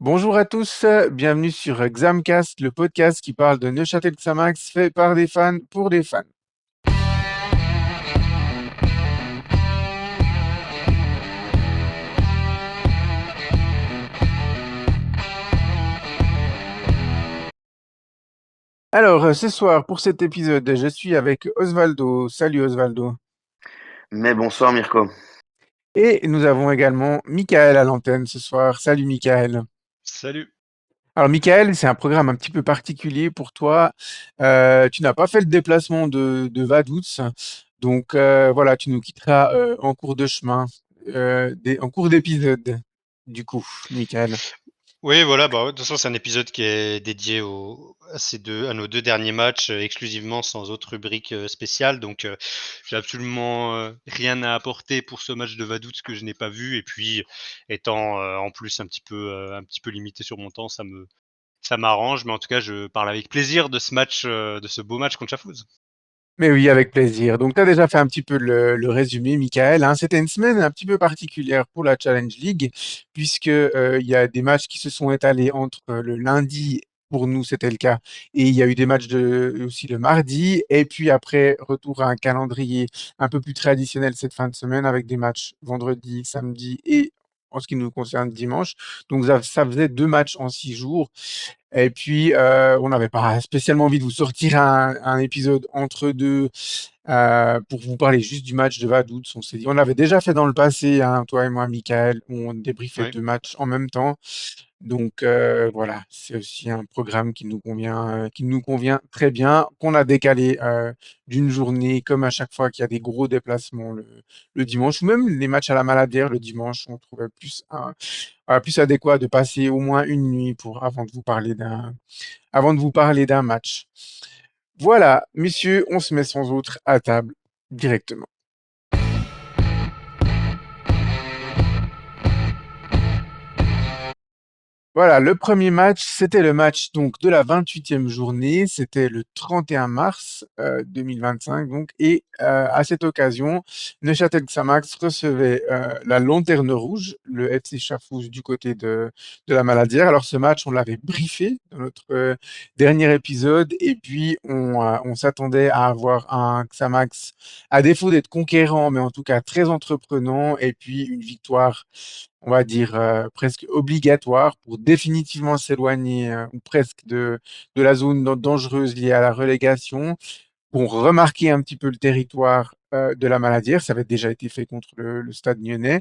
Bonjour à tous, bienvenue sur Xamcast, le podcast qui parle de Neuchâtel Xamax fait par des fans pour des fans. Alors, ce soir, pour cet épisode, je suis avec Osvaldo. Salut Osvaldo. Mais bonsoir Mirko. Et nous avons également Michael à l'antenne ce soir. Salut Michael. Salut. Alors Michael, c'est un programme un petit peu particulier pour toi. Tu n'as pas fait le déplacement de Vaduz, donc voilà, tu nous quitteras en cours de chemin, en cours d'épisode, du coup, Michael. Oui, voilà, bah, ouais, de toute façon, c'est un épisode qui est dédié à nos deux derniers matchs exclusivement sans autre rubrique spéciale. Donc, j'ai absolument rien à apporter pour ce match de Vaduz que je n'ai pas vu. Et puis, étant en plus un petit peu limité sur mon temps, ça m'arrange. Mais en tout cas, je parle avec plaisir de ce match, de ce beau match contre Chafouz. Mais oui, avec plaisir. Donc, tu as déjà fait un petit peu le résumé, Michael, hein. C'était une semaine un petit peu particulière pour la Challenge League, puisque il y a des matchs qui se sont étalés entre le lundi, pour nous c'était le cas, et il y a eu des matchs aussi le mardi, et puis après, retour à un calendrier un peu plus traditionnel cette fin de semaine, avec des matchs vendredi, samedi et en ce qui nous concerne dimanche. Donc ça faisait 2 matchs en 6 jours. Et puis, on n'avait pas spécialement envie de vous sortir un épisode entre deux pour vous parler juste du match de Vaduz. On s'est dit, on l'avait déjà fait dans le passé, hein, toi et moi, Michael, où on débriefait Oui. 2 matchs en même temps. Donc voilà, c'est aussi un programme qui nous convient très bien, qu'on a décalé d'une journée, comme à chaque fois qu'il y a des gros déplacements le dimanche, ou même les matchs à la Maladière le dimanche, on trouvait plus adéquat de passer au moins une nuit avant de vous parler d'un match. Voilà, messieurs, on se met sans autre à table directement. Voilà, le premier match, c'était le match donc de la 28e journée, c'était le 31 mars 2025 donc, et à cette occasion, Neuchâtel Xamax recevait la Lanterne Rouge, le FC Chafouz du côté de la Maladière. Alors ce match, on l'avait briefé dans notre dernier épisode, et puis on s'attendait à avoir un Xamax, à défaut d'être conquérant, mais en tout cas très entreprenant, et puis une victoire, on va dire, presque obligatoire pour définitivement s'éloigner, ou presque de la zone dangereuse liée à la relégation, pour remarquer un petit peu le territoire de la Maladière. Ça avait déjà été fait contre le Stade Lyonnais.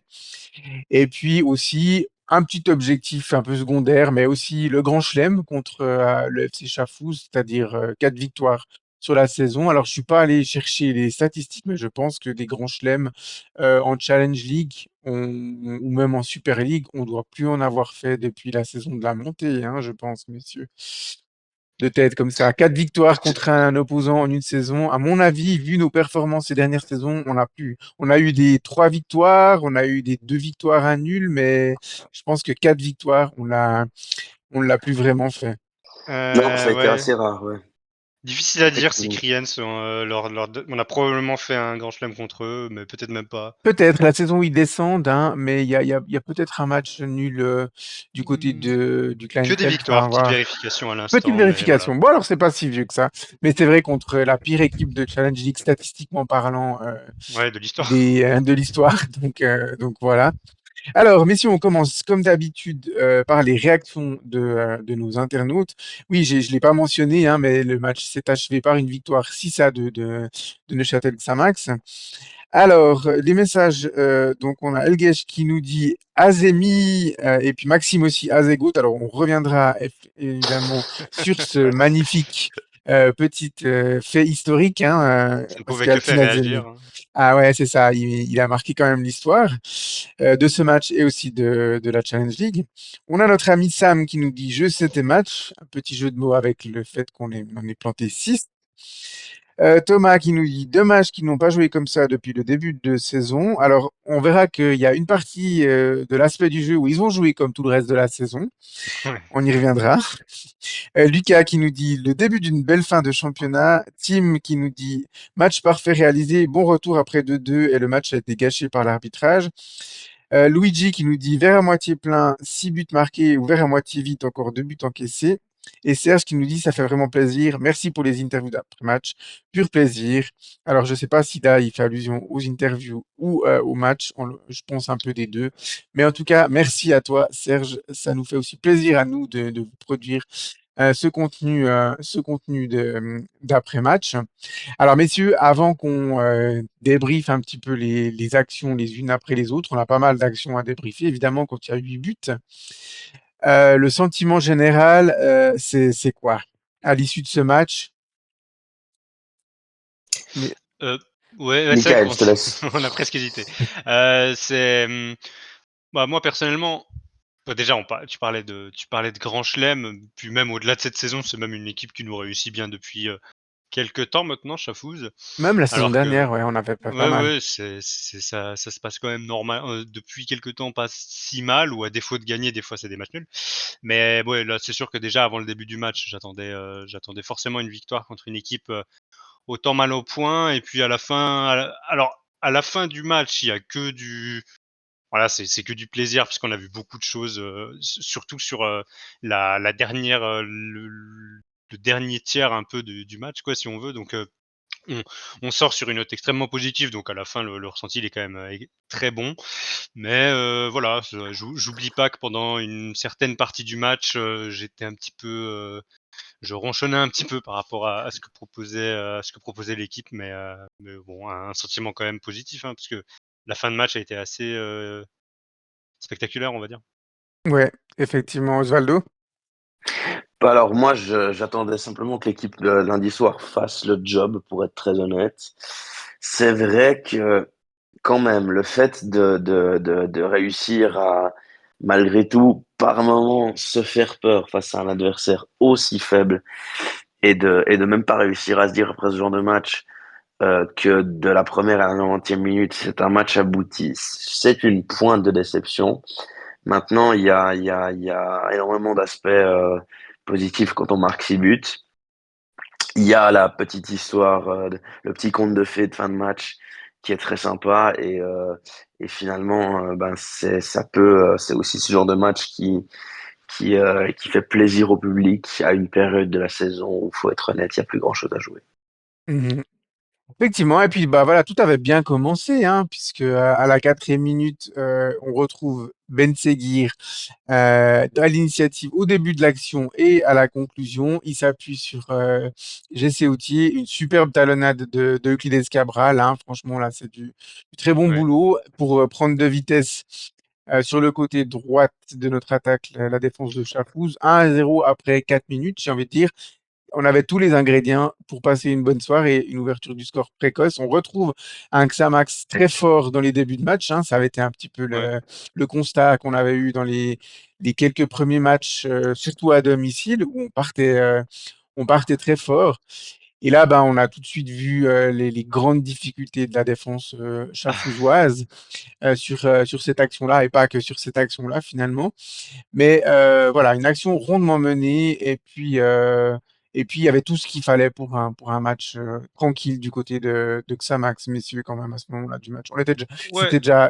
Et puis aussi, un petit objectif un peu secondaire, mais aussi le Grand Chelem contre le FC Chafouz, c'est-à-dire 4 victoires sur la saison. Alors, je suis pas allé chercher les statistiques, mais je pense que des Grands Chelems en Challenge League ou même en Super League, on doit plus en avoir fait depuis la saison de la montée, hein, je pense, messieurs. De tête comme ça. 4 victoires contre un opposant en une saison. À mon avis, vu nos performances ces dernières saisons, on a plus. On a eu des 3 victoires, on a eu des 2 victoires à nul, mais je pense que 4 victoires, on l'a plus vraiment fait. Non, ça a été Ouais. assez rare, ouais. Difficile à dire si Effectivement. Kriens, on a probablement fait un grand chelem contre eux, mais peut-être même pas. Peut-être la saison où ils descendent, hein, mais il y a peut-être un match nul du côté Mmh, du que des Kleinfeld. Enfin, victoires, petite voilà. vérification à Petite l'instant, mais voilà. vérification. Bon, alors c'est pas si vieux que ça, mais c'est vrai contre la pire équipe de Challenge League statistiquement parlant Ouais, de l'histoire. de l'histoire. Donc voilà. Alors, messieurs, on commence comme d'habitude par les réactions de nos internautes. Oui, je ne l'ai pas mentionné, hein, mais le match s'est achevé par une victoire 6-2 de Neuchâtel Xamax. Alors, les messages, donc on a Elgesh qui nous dit Azemi et puis Maxime aussi Azegout. Alors, on reviendra évidemment sur ce magnifique petit fait historique, hein, Ça ne parce pouvait que qu'Altin faire Azemi. réagir, hein. Ah ouais, c'est ça, il a marqué quand même l'histoire de ce match et aussi de la Challenge League. On a notre ami Sam qui nous dit jeu, c'était match. Un petit jeu de mots avec le fait on ait planté 6. Thomas qui nous dit dommage qu'ils n'ont pas joué comme ça depuis le début de saison. Alors, on verra qu'il y a une partie de l'aspect du jeu où ils ont joué comme tout le reste de la saison. Ouais. On y reviendra. Lucas qui nous dit le début d'une belle fin de championnat. Tim qui nous dit match parfait réalisé, bon retour après 2-2 et le match a été gâché par l'arbitrage. Luigi qui nous dit verre à moitié plein, 6 buts marqués ou verre à moitié vide, encore 2 buts encaissés. Et Serge qui nous dit ça fait vraiment plaisir. Merci pour les interviews d'après-match. Pur plaisir. Alors, je ne sais pas si là, il fait allusion aux interviews ou au match. Je pense un peu des deux. Mais en tout cas, merci à toi, Serge. Ça nous fait aussi plaisir à nous de vous produire ce contenu d'après-match. Alors, messieurs, avant qu'on débriefe un petit peu les actions les unes après les autres, on a pas mal d'actions à débriefer, évidemment, quand il y a 8 buts. Le sentiment général, c'est quoi à l'issue de ce match? Mais, Euh, ouais, c'est vrai Michael, je te laisse. qu'on on a presque hésité. C'est, bah, moi personnellement, bah, déjà tu parlais de Grand Chelem, puis même au-delà de cette saison, c'est même une équipe qui nous réussit bien depuis quelque temps maintenant, Chafouz. même la saison Alors que dernière, ouais, on avait pas ouais, mal. ouais, c'est ça, ça se passe quand même normal depuis quelque temps, pas si mal, ou à défaut de gagner, des fois c'est des matchs nuls. Mais ouais, là, c'est sûr que déjà avant le début du match, j'attendais forcément une victoire contre une équipe autant mal au point. Et puis à la fin, alors à la fin du match, il y a que du voilà, c'est que du plaisir puisqu'on a vu beaucoup de choses, surtout sur la dernière, le dernier tiers un peu du match, quoi, si on veut. Donc on, on sort sur une note extrêmement positive. Donc à la fin, le ressenti il est quand même très bon. Mais voilà, j'oublie pas que pendant une certaine partie du match, j'étais un petit peu, je ronchonnais un petit peu par rapport à ce que proposait l'équipe, mais bon, un sentiment quand même positif, hein, parce que la fin de match a été assez spectaculaire, on va dire. Ouais, effectivement, Osvaldo. Bah alors moi, j'attendais simplement que l'équipe de lundi soir fasse le job, pour être très honnête. C'est vrai que quand même, le fait de réussir à, malgré tout, par moment, se faire peur face à un adversaire aussi faible et de même pas réussir à se dire après ce genre de match que de la première à la 90e minute, c'est un match abouti, c'est une pointe de déception. Maintenant, il y a énormément d'aspects positifs quand on marque 6 buts. Il y a la petite histoire, le petit conte de fées de fin de match qui est très sympa et finalement, ben c'est aussi ce genre de match qui fait plaisir au public à une période de la saison où, faut être honnête, il y a plus grand-chose à jouer. Mhm. Effectivement, et puis bah voilà, tout avait bien commencé, hein, puisque à la 4e minute, on retrouve Ben Seguir à l'initiative au début de l'action et à la conclusion. Il s'appuie sur Jessé Autier, une superbe talonnade de Euclides Cabral. Hein. Franchement, là, c'est du très bon Ouais, boulot pour prendre de vitesse sur le côté droite de notre attaque, la défense de Chafouz. 1-0 après 4 minutes, j'ai envie de dire on avait tous les ingrédients pour passer une bonne soirée, une ouverture du score précoce. On retrouve un Xamax très fort dans les débuts de match. Hein. Ça avait été un petit peu ouais, le constat qu'on avait eu dans les quelques premiers matchs, surtout à domicile, où on partait très fort. Et là, ben, on a tout de suite vu les grandes difficultés de la défense chafouzoise sur cette action-là, et pas que sur cette action-là finalement. Mais voilà, une action rondement menée et puis il y avait tout ce qu'il fallait pour un match tranquille du côté de Xamax, messieurs, quand même, à ce moment-là du match. ouais,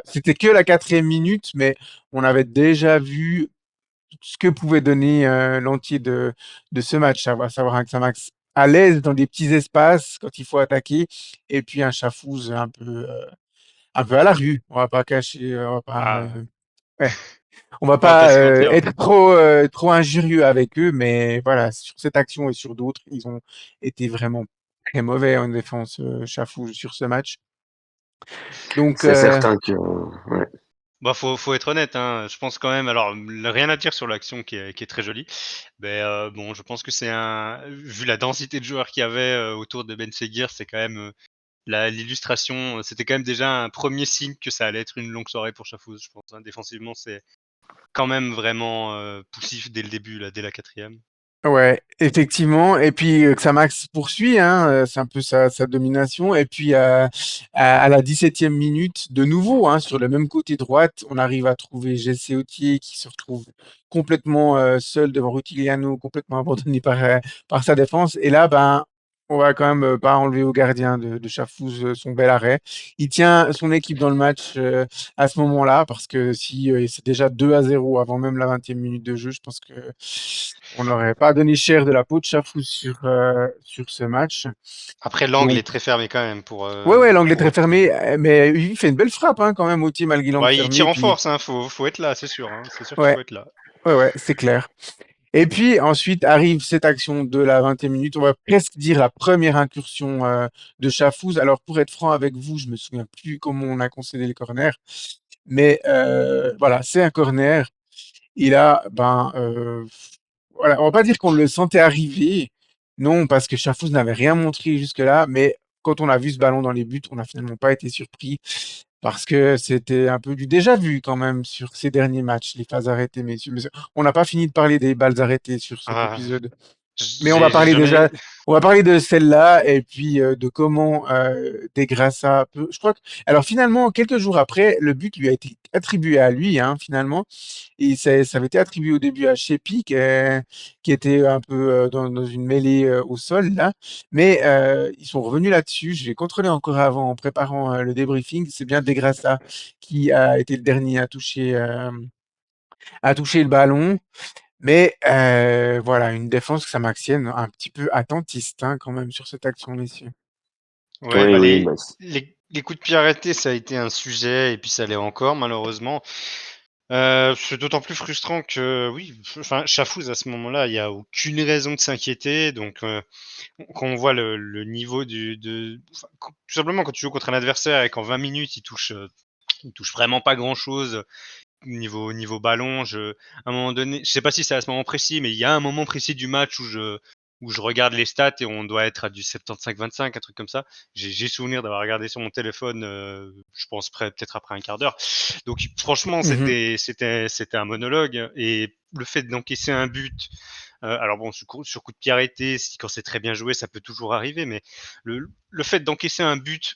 C'était que la 4e minute, mais on avait déjà vu ce que pouvait donner l'entier de ce match, savoir un Xamax à l'aise dans des petits espaces quand il faut attaquer, et puis un Chafouz un peu à la rue. On va pas cacher, on va pas, ah, ouais. On va on va pas pas se mentir. être trop injurieux avec eux, mais voilà, sur cette action et sur d'autres, ils ont été vraiment très mauvais en défense, Chafou, sur ce match. Donc, C'est certain que, ouais. Bah, faut être honnête, hein. Je pense quand même, alors rien à dire sur l'action qui est très jolie. Mais bon, je pense que c'est un vu la densité de joueurs qu'il y avait autour de Ben Seguir, c'est quand même l'illustration. C'était quand même déjà un premier signe que ça allait être une longue soirée pour Chafouz, je pense, hein. Défensivement, c'est quand même vraiment poussif dès le début, là, dès la quatrième. ouais, effectivement. Et puis, Xamax poursuit, hein, c'est un peu sa domination. Et puis, à la 17e minute, de nouveau, hein, sur le même côté droite, on arrive à trouver Jessé Autier qui se retrouve complètement seul devant Rutiliano, complètement abandonné par sa défense. Et là, ben, on va quand même pas enlever au gardien de Chafouz son bel arrêt. Il tient son équipe dans le match à ce moment-là parce que si c'est déjà 2-0 avant même la 20e minute de jeu, je pense que on n'aurait pas donné cher de la peau de Chafouz sur ce match. Après, l'angle Donc, est très fermé quand même ouais, ouais, l'angle est pour très eux. fermé, mais il fait une belle frappe hein, quand même, Autier, malgré l'angle Bah, il tire fermé. en Puis, force, hein, faut être là, c'est sûr. Hein. C'est sûr qu'il ouais, faut être là. ouais, ouais, c'est clair. Et puis ensuite arrive cette action de la 20e minute, on va presque dire la première incursion de Chafouz. Alors pour être franc avec vous, je me souviens plus comment on a concédé le corner, mais voilà, c'est un corner. Et là, voilà, on va pas dire qu'on le sentait arriver, non, parce que Chafouz n'avait rien montré jusque-là, mais quand on a vu ce ballon dans les buts, on n'a finalement pas été surpris parce que c'était un peu du déjà vu quand même sur ces derniers matchs, les phases arrêtées, messieurs. Mais on n'a pas fini de parler des balles arrêtées sur cet Ah, épisode. Mais j'ai jamais. on va parler de celle-là et puis de comment Des Graça peut. Je crois que, alors finalement, quelques jours après, le but lui a été attribué à lui, hein, finalement. Et ça avait été attribué au début à Shepi, qui était un peu dans une mêlée au sol, là. Mais ils sont revenus là-dessus. Je l'ai contrôlé encore avant en préparant le débriefing. C'est bien Des Graça qui a été le dernier à toucher le ballon. Mais voilà, une défense samaxienne un petit peu attentiste hein, quand même sur cette action, messieurs. Ouais, Oui, bah oui, bah, les coups de pied arrêtés, ça a été un sujet, et puis ça l'est encore, malheureusement. C'est d'autant plus frustrant que, oui, enfin, Chafouz, à ce moment-là, il y a aucune raison de s'inquiéter. Donc, quand on voit le niveau enfin, tout simplement, quand tu joues contre un adversaire et qu'en 20 minutes, il touche vraiment pas grand-chose niveau ballon. À un moment donné, je sais pas si c'est à ce moment précis, mais il y a un moment précis du match où je regarde les stats et on doit être à du 75-25, un truc comme ça. J'ai souvenir d'avoir regardé sur mon téléphone, je pense peut-être après un quart d'heure. Donc franchement, Mhm. c'était un monologue, et le fait d'encaisser un but, alors bon, sur coup de pied arrêté, quand c'est très bien joué, ça peut toujours arriver, mais le fait d'encaisser un but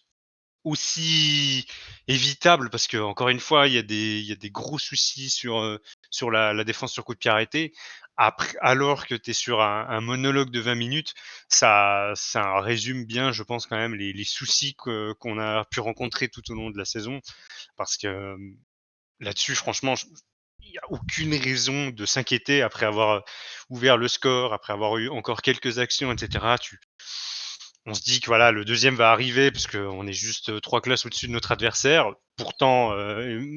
aussi évitable, parce que encore une fois, il y a des gros soucis sur la défense sur coup de pied arrêté. Après, alors que tu es sur un monologue de 20 minutes, ça résume bien, je pense, quand même, les soucis qu'on a pu rencontrer tout au long de la saison. Parce que là-dessus, franchement, il n'y a aucune raison de s'inquiéter après avoir ouvert le score, après avoir eu encore quelques actions, etc. On se dit que voilà, le deuxième va arriver parce qu'on est juste 3 classes au-dessus de notre adversaire. Pourtant,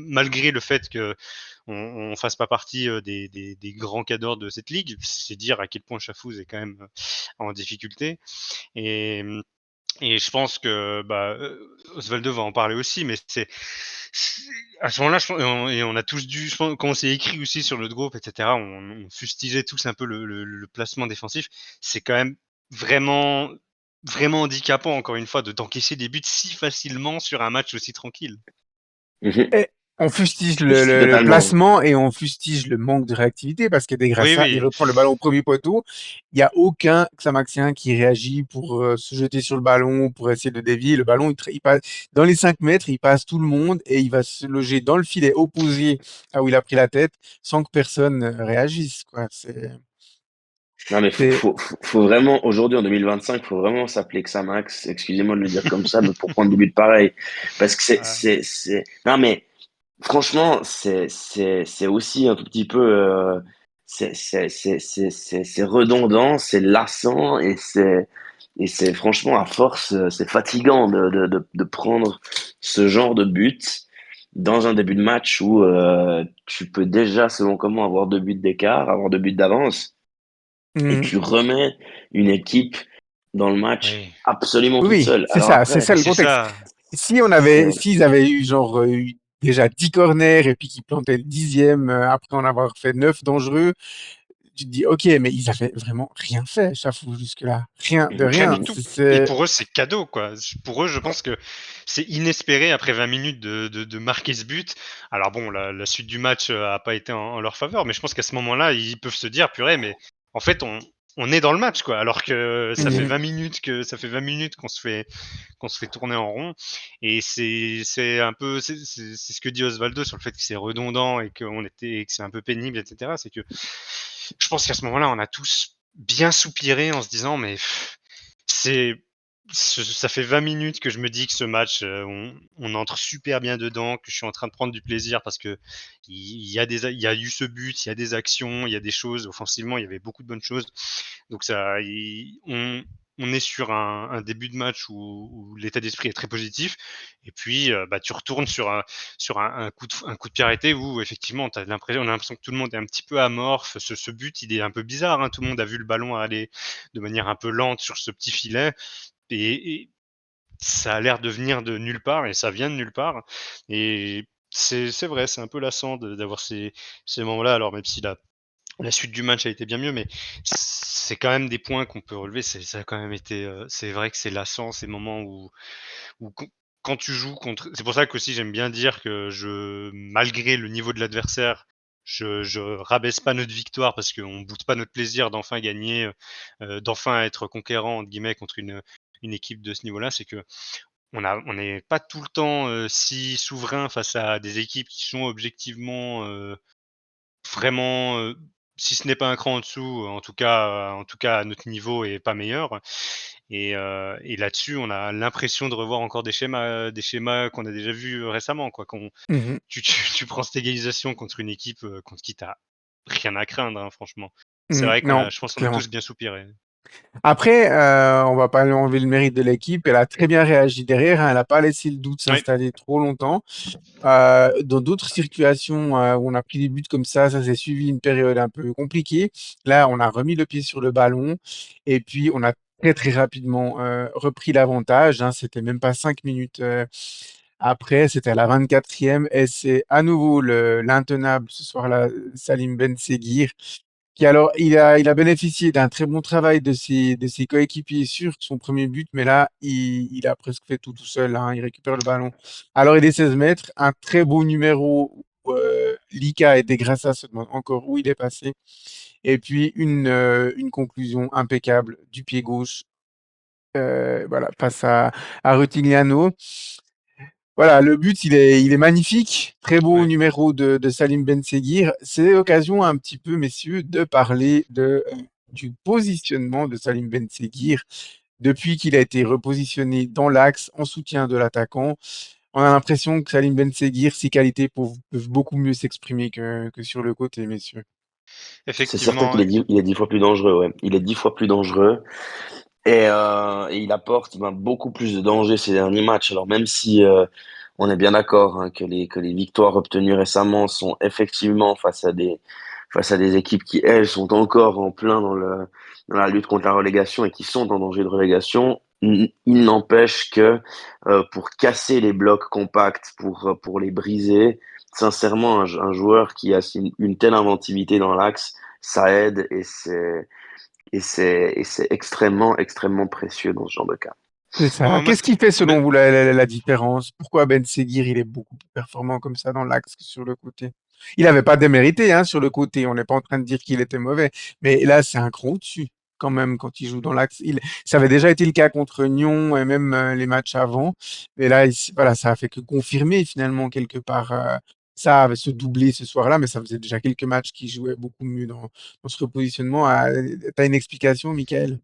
malgré le fait que on fasse pas partie des grands cadors de cette ligue, c'est dire à quel point Chafouz est quand même en difficulté. Et, et je pense que Osvaldo va en parler aussi, mais c'est- à ce moment-là, et on a tous dû, je pense, quand on s'est écrit aussi sur le groupe, etc., on fustigeait tous un peu le placement défensif. C'est quand même vraiment, vraiment handicapant, encore une fois, d'encaisser des buts si facilement sur un match aussi tranquille. mhm. Et on fustige Je suis le totalement. placement et on fustige le manque de réactivité parce que Oui, Degrassa, il oui. reprend le ballon au premier poteau. Il n'y a aucun Xamaxien qui réagit pour se jeter sur le ballon, pour essayer de dévier. Le ballon, il passe dans les 5 mètres, il passe tout le monde et il va se loger dans le filet opposé à où il a pris la tête sans que personne réagisse, quoi. Non, mais C'est, faut vraiment, aujourd'hui en 2025, faut vraiment s'appeler Xamax, excusez-moi de le dire comme ça, mais pour prendre des buts pareils. Parce que non, mais franchement, c'est aussi un tout petit peu, c'est redondant, c'est lassant et c'est franchement, à force, c'est fatigant de prendre ce genre de but dans un début de match où tu peux déjà, selon comment, avoir 2 buts d'écart, avoir 2 buts d'avance et Hmm. tu remets une équipe dans le match Oui, absolument Oui, toute oui, seule. Alors c'est après, ça mais le c'est contexte. ça. c'est, S'ils avaient eu genre déjà 10 corners et puis qu'ils plantaient le 10e après en avoir fait 9 dangereux, tu te dis ok, mais ils avaient vraiment rien fait, Chafou, jusque-là. Rien de Rien rien. du tout. Et pour eux, c'est cadeau, quoi. Pour eux, je pense que c'est inespéré après 20 minutes de marquer ce but. Alors bon, la suite du match a pas été en leur faveur, mais je pense qu'à ce moment-là, ils peuvent se dire, purée, mais en fait, on est dans le match, quoi. Alors que Mhm. ça fait 20 minutes qu'on se fait tourner en rond. Et c'est un peu, c'est ce que dit Osvaldo sur le fait que c'est redondant et que c'est un peu pénible, etc. C'est que je pense qu'à ce moment-là, on a tous bien soupiré en se disant, mais C'est ça fait 20 minutes que je me dis que ce match, on entre super bien dedans, que je suis en train de prendre du plaisir parce qu'il il y a eu ce but, il y a des actions, il y a des choses. Offensivement, il y avait beaucoup de bonnes choses. Donc ça, on est sur un début de match où l'état d'esprit est très positif et puis, bah, tu retournes sur un coup de pied arrêté où effectivement on a l'impression que tout le monde est un petit peu amorphe. Ce but, il est un peu bizarre, hein. Tout le monde a vu le ballon aller de manière un peu lente sur ce petit filet et ça a l'air de venir de nulle part et ça vient de nulle part et c'est vrai, c'est un peu lassant d'avoir ces moments-là. Alors même si la suite du match a été bien mieux, mais c'est quand même des points qu'on peut relever. Ça a quand même été, c'est vrai que c'est lassant ces moments où quand tu joues contre. C'est pour ça qu'aussi j'aime bien dire que malgré le niveau de l'adversaire, je rabaisse pas notre victoire parce qu'on boude pas notre plaisir d'enfin gagner, d'enfin être «conquérant» entre guillemets contre une équipe de ce niveau-là. C'est que on n'est pas tout le temps, si souverain face à des équipes qui sont objectivement, vraiment, si ce n'est pas un cran en dessous, en tout cas à notre niveau et pas meilleur et là-dessus, on a l'impression de revoir encore des schémas qu'on a déjà vus, récemment quoi. Mmh. Tu prends cette égalisation contre une équipe, contre qui tu rien à craindre, hein, franchement. C'est Mmh. vrai Non, je pense qu'on a clairement. tous bien soupiré. Après, on va pas lui enlever le mérite de l'équipe. Elle a très bien réagi derrière, hein. Elle a pas laissé le doute Oui, s'installer trop longtemps. Dans d'autres situations, où on a pris des buts comme ça s'est suivi une période un peu compliquée. Là, on a remis le pied sur le ballon et puis on a très, très rapidement, repris l'avantage, hein. C'était même pas 5 minutes, après, c'était à la 24e et c'est à nouveau l'intenable ce soir-là, Salim Ben Seguir, qui alors il a bénéficié d'un très bon travail de ses coéquipiers sur son premier but, mais là, il a presque fait tout seul, hein. Il récupère le ballon. Alors il est 16 mètres, un très beau numéro où, Lika et Degrassa se demandent encore où il est passé. Et puis une conclusion impeccable du pied gauche, voilà, face à Rutigliano. Voilà, le but, il est magnifique. Très beau ouais. numéro de Salim Ben Seguir. C'est l'occasion un petit peu, messieurs, de parler du positionnement de Salim Ben Seguir. Depuis qu'il a été repositionné dans l'axe en soutien de l'attaquant, on a l'impression que Salim Ben Seguir, ses qualités peuvent beaucoup mieux s'exprimer que sur le côté, messieurs. C'est certain qu'il Effectivement, est il est 10 fois plus dangereux, ouais. Il est 10 fois plus dangereux et il apporte ben, beaucoup plus de danger ces derniers matchs. Alors même si on est bien d'accord hein, que les victoires obtenues récemment sont effectivement face à des équipes qui, elles, sont encore en plein dans la lutte contre la relégation et qui sont en danger de relégation, il n'empêche que pour casser les blocs compacts, pour les briser, sincèrement, un joueur qui a une telle inventivité dans l'axe, ça aide et c'est extrêmement, extrêmement précieux dans ce genre de cas. C'est ça. moi Qu'est-ce qui fait me selon vous la différence? Pourquoi Ben Seguir, il est beaucoup plus performant comme ça dans l'axe que sur le côté? Il n'avait pas démérité hein, sur le côté, on n'est pas en train de dire qu'il était mauvais, mais là c'est un cran au-dessus quand même quand il joue dans l'axe. Ça avait déjà été le cas contre Nyon et même les matchs avant, mais là voilà, ça a fait que confirmer finalement quelque part ça avait se doublé ce soir-là, mais ça faisait déjà quelques matchs qu'il jouait beaucoup mieux dans ce repositionnement. T'as une explication, Michael?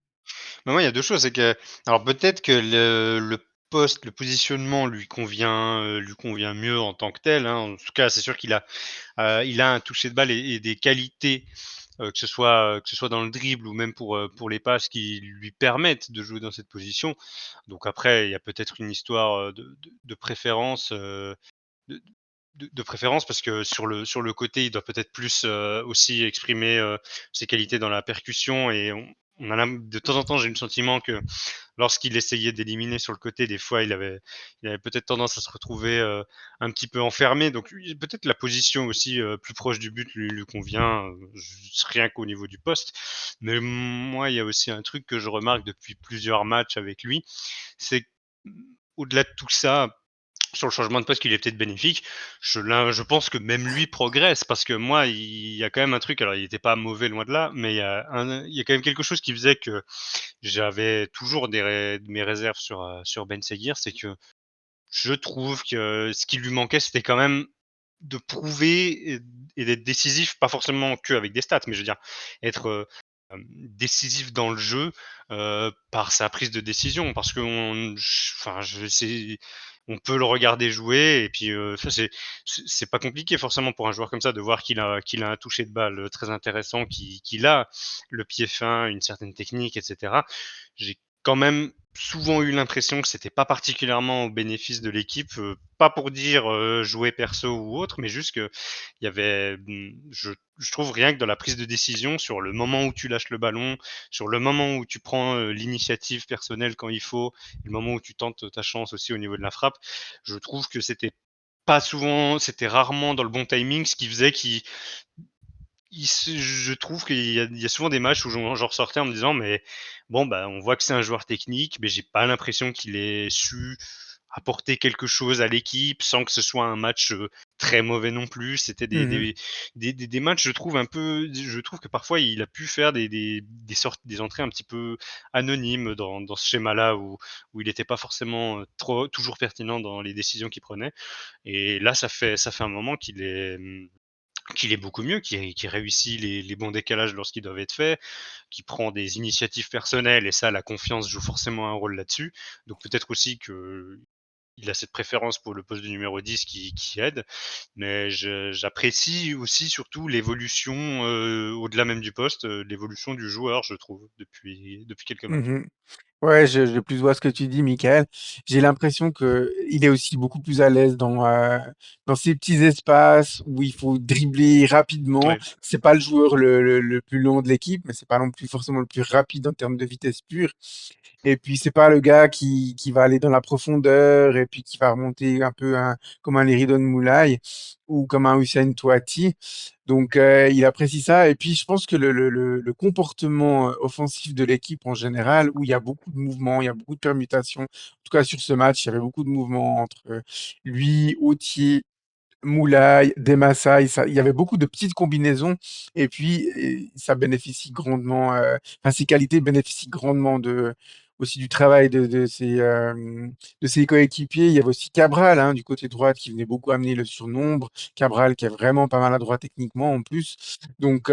Bah, moi, il y a 2 choses, c'est que alors peut-être que le poste, le positionnement lui convient mieux en tant que tel, hein. En tout cas, c'est sûr il a un toucher de balle et des qualités, que ce soit dans le dribble ou même pour les passes qui lui permettent de jouer dans cette position. Donc après, il y a peut-être une histoire, de préférence, de de préférence parce que sur le côté, il doit peut-être plus, aussi exprimer, ses qualités dans la percussion et on a de temps en temps, j'ai le sentiment que lorsqu'il essayait d'éliminer sur le côté, des fois, il avait peut-être tendance à se retrouver, un petit peu enfermé. Donc peut-être la position aussi, plus proche du but lui convient, rien qu'au niveau du poste. Mais moi, il y a aussi un truc que je remarque depuis plusieurs matchs avec lui, c'est que, au-delà de tout ça, sur le changement de poste qu'il est peut-être bénéfique. Je pense que même lui progresse parce que moi, il y a quand même un truc, alors il était pas mauvais loin de là, mais il y a quand même quelque chose qui faisait que j'avais toujours mes réserves sur Ben Seguir, c'est que je trouve que ce qui lui manquait, c'était quand même de prouver et d'être décisif, pas forcément qu'avec des stats, mais je veux dire être, décisif dans le jeu, par sa prise de décision. Parce qu'on enfin, je sais on peut le regarder jouer et puis, ça c'est pas compliqué forcément pour un joueur comme ça de voir qu'il a un toucher de balle, très intéressant, qu'il a le pied fin, une certaine technique et cetera. J'ai quand même souvent eu l'impression que c'était pas particulièrement au bénéfice de l'équipe, pas pour dire, jouer perso ou autre, mais juste qu'il y avait, je trouve rien que dans la prise de décision sur le moment où tu lâches le ballon, sur le moment où tu prends, l'initiative personnelle quand il faut, le moment où tu tentes ta chance aussi au niveau de la frappe, je trouve que c'était rarement dans le bon timing, ce qui faisait qu'il je trouve qu'il y a souvent des matchs où j'en ressortais en me disant: «Mais bon, bah, on voit que c'est un joueur technique, mais j'ai pas l'impression qu'il ait su apporter quelque chose à l'équipe sans que ce soit un match, très mauvais non plus». C'était Mmh. des matchs, je trouve que parfois il a pu faire des entrées un petit peu anonymes dans ce schéma-là où il était pas forcément, trop toujours pertinent dans les décisions qu'il prenait et là, ça fait un moment qu'il est beaucoup mieux, qui réussit les bons décalages lorsqu'ils doivent être faits, qui prend des initiatives personnelles et ça, la confiance joue forcément un rôle là-dessus. Donc peut-être aussi qu'il a cette préférence pour le poste de numéro 10 qui aide, mais j'apprécie aussi surtout l'évolution, au-delà même du poste, l'évolution du joueur, je trouve, depuis quelques matchs. Mmh. Ouais, je plus vois ce que tu dis, Michael. J'ai l'impression que il est aussi beaucoup plus à l'aise dans ces petits espaces où il faut dribbler rapidement. Ouais, C'est pas le joueur le plus long de l'équipe, mais c'est pas non plus forcément le plus rapide en termes de vitesse pure. Et puis c'est pas le gars qui va aller dans la profondeur et puis qui va remonter un peu comme un Léridon Moulay ou comme un Hussein Touati. Donc il apprécie ça. Et puis je pense que le comportement offensif de l'équipe en général, où il y a beaucoup de mouvements, il y a beaucoup de permutations. En tout cas sur ce match, il y avait beaucoup de mouvements entre lui, Autier, Moulay, Demassay, il y avait beaucoup de petites combinaisons et puis ça bénéficie grandement, enfin ses qualités bénéficient grandement aussi du travail de ses coéquipiers. Il y avait aussi Cabral hein, du côté droite qui venait beaucoup amener le surnombre. Cabral qui est vraiment pas maladroit techniquement en plus. Donc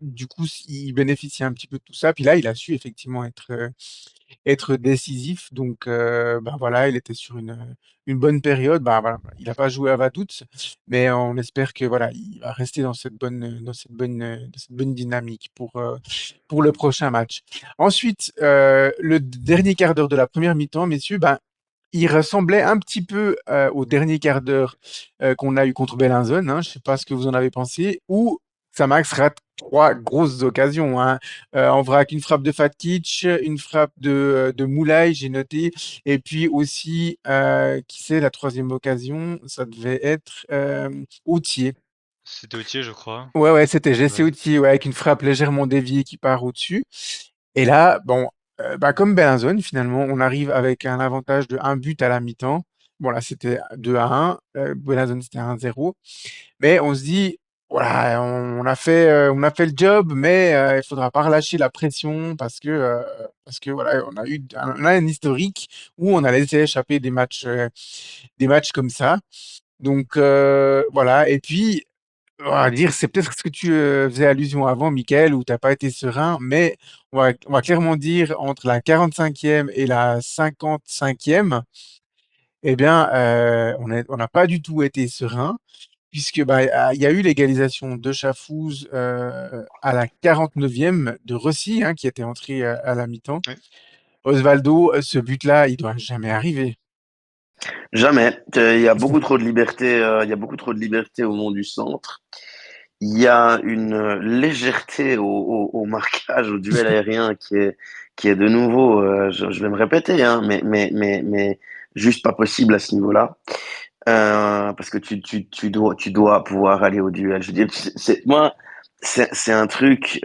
du coup, il bénéficie un petit peu de tout ça. Puis là, il a su effectivement être décisif. Donc, ben voilà, il était sur une bonne période. Ben voilà, il n'a pas joué à Vaduz, mais on espère que voilà, il va rester dans cette bonne dynamique pour le prochain match. Ensuite, le dernier quart d'heure de la première mi-temps, messieurs, ben, il ressemblait un petit peu au dernier quart d'heure qu'on a eu contre Bellinzone. Hein, je ne sais pas ce que vous en avez pensé. Où Samax rate trois grosses occasions. Hein. En vrac, une frappe de Fakic, une frappe de Moulay, j'ai noté. Et puis aussi, qui c'est la troisième occasion? Ça devait être Autier. c'était Autier, je crois. Ouais, ouais, c'était Jesse Ouais. Autier, ouais, avec une frappe légèrement déviée qui part au-dessus. Et là, bon, bah, comme Bellinzone, finalement, on arrive avec un avantage de un but à la mi-temps. Bon, là, c'était 2-1. Bellinzone, c'était 1-0. Mais on se dit, voilà, on a fait le job, mais il faudra pas relâcher la pression parce que voilà, on a un historique où on a laissé échapper des matchs comme ça. Donc voilà. Et puis, on va dire, c'est peut-être ce que tu faisais allusion avant, Michael, où tu n'as pas été serein, mais on va clairement dire entre la 45e et la 55e, eh bien, on n'a pas du tout été serein, puisque bah, il y a eu l'égalisation de Chafouz à la 49e de Rossi, hein, qui était entré à la mi-temps. Ouais. Osvaldo, ce but-là, il doit jamais arriver. Jamais. Il y a beaucoup trop de liberté, il y a beaucoup trop de liberté au monde du centre. Il y a une légèreté au marquage, au duel aérien qui est de nouveau, je vais me répéter, hein, mais juste pas possible à ce niveau-là. Parce que tu dois pouvoir aller au duel. Je veux dire, moi, c'est un truc,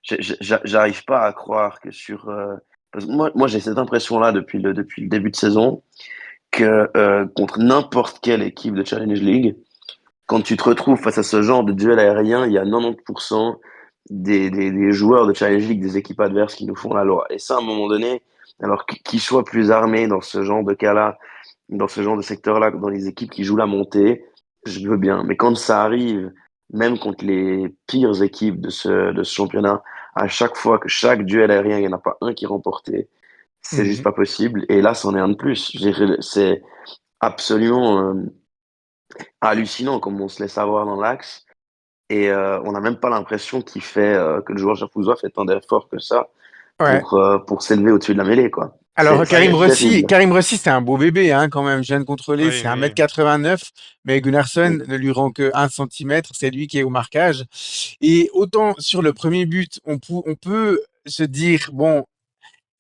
j'arrive pas à croire que parce que moi j'ai cette impression-là depuis le début de saison que contre n'importe quelle équipe de Challenge League, quand tu te retrouves face à ce genre de duel aérien, il y a 90% des joueurs de Challenge League, des équipes adverses qui nous font la loi. Et ça, à un moment donné, alors qu'ils soient plus armés dans ce genre de cas-là, dans ce genre de secteur-là, dans les équipes qui jouent la montée, je veux bien. Mais quand ça arrive, même contre les pires équipes de ce championnat, à chaque fois que chaque duel aérien, il n'y en a pas un qui est remporté. C'est juste Mhm. pas possible. Et là, c'en est un de plus. Je dirais, c'est absolument hallucinant comme on se laisse avoir dans l'axe. Et on n'a même pas l'impression que le joueur japonais fait tant d'efforts que ça Ouais. pour s'élever au-dessus de la mêlée, quoi. Alors, Ouais, Karim Rossi, c'est un beau bébé, hein, quand même. Je viens de contrôler, oui, c'est 1 oui. m 89, mais Gunnarsson Mm. ne lui rend que 1 centimètre. C'est lui qui est au marquage. Et autant sur le premier but, on peut se dire, bon,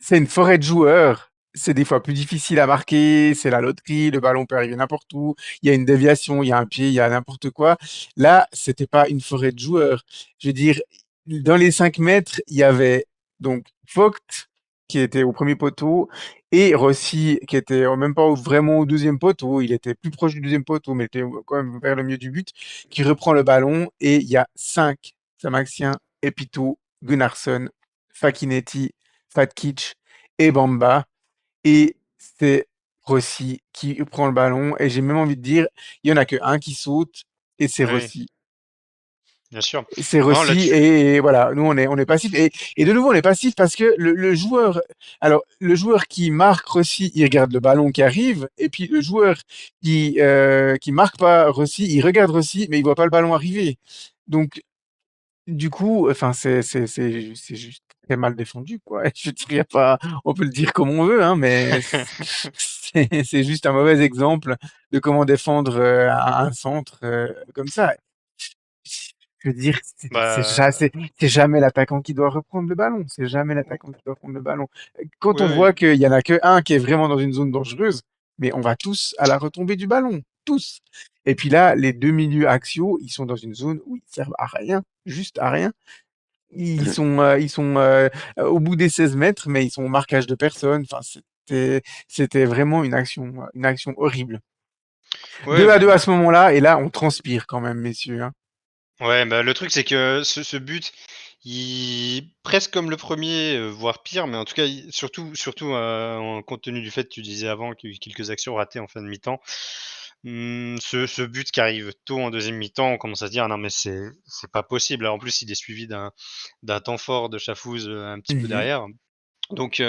c'est une forêt de joueurs. C'est des fois plus difficile à marquer, c'est la loterie, le ballon peut arriver n'importe où, il y a une déviation, il y a un pied, il y a n'importe quoi. Là, c'était pas une forêt de joueurs. Je veux dire, dans les 5 mètres, il y avait donc Vogt qui était au premier poteau et Rossi qui était même pas vraiment au deuxième poteau, il était plus proche du deuxième poteau, mais il était quand même vers le milieu du but, qui reprend le ballon et il y a 5 Samaxiens, Epito, Gunnarsson, Fakinetti, Fatkich et Bamba. Et c'est Rossi qui prend le ballon. Et j'ai même envie de dire, il y en a que un qui saute et c'est Oui, Rossi. bien sûr. Et c'est Non, Rossi là-dessus, et voilà, nous on est passif. Et de nouveau, on est passif parce que le joueur, alors le joueur qui marque Rossi, il regarde le ballon qui arrive. Et puis le joueur qui marque pas Rossi, il regarde Rossi, mais il voit pas le ballon arriver. Donc du coup, enfin, c'est juste très mal défendu, quoi. Je dirais pas, on peut le dire comme on veut, hein, mais c'est juste un mauvais exemple de comment défendre un centre comme ça. Je veux dire, bah, c'est jamais l'attaquant qui doit reprendre le ballon. C'est jamais l'attaquant qui doit prendre le ballon. Quand oui, on voit oui. qu'il y en a que un qui est vraiment dans une zone dangereuse, mais on va tous à la retombée du ballon. Tous. Et puis là, les deux milieux axiaux, ils sont dans une zone où ils servent à rien, juste à rien. Ils sont au bout des 16 mètres, mais ils sont au marquage de personne. Enfin, c'était vraiment une action horrible. Ouais, 2-2 à ce moment-là, et là, on transpire quand même, messieurs, hein. ouais, bah, le truc, c'est que ce but, presque comme le premier, voire pire, mais en tout cas, surtout, en compte tenu du fait, tu disais avant qu'il y a eu quelques actions ratées en fin de mi-temps. Ce but qui arrive tôt en deuxième mi-temps, on commence à se dire: «Ah non, mais c'est pas possible». Alors en plus, il est suivi d'un temps fort de Chafouz, un petit peu Mhm. derrière. Donc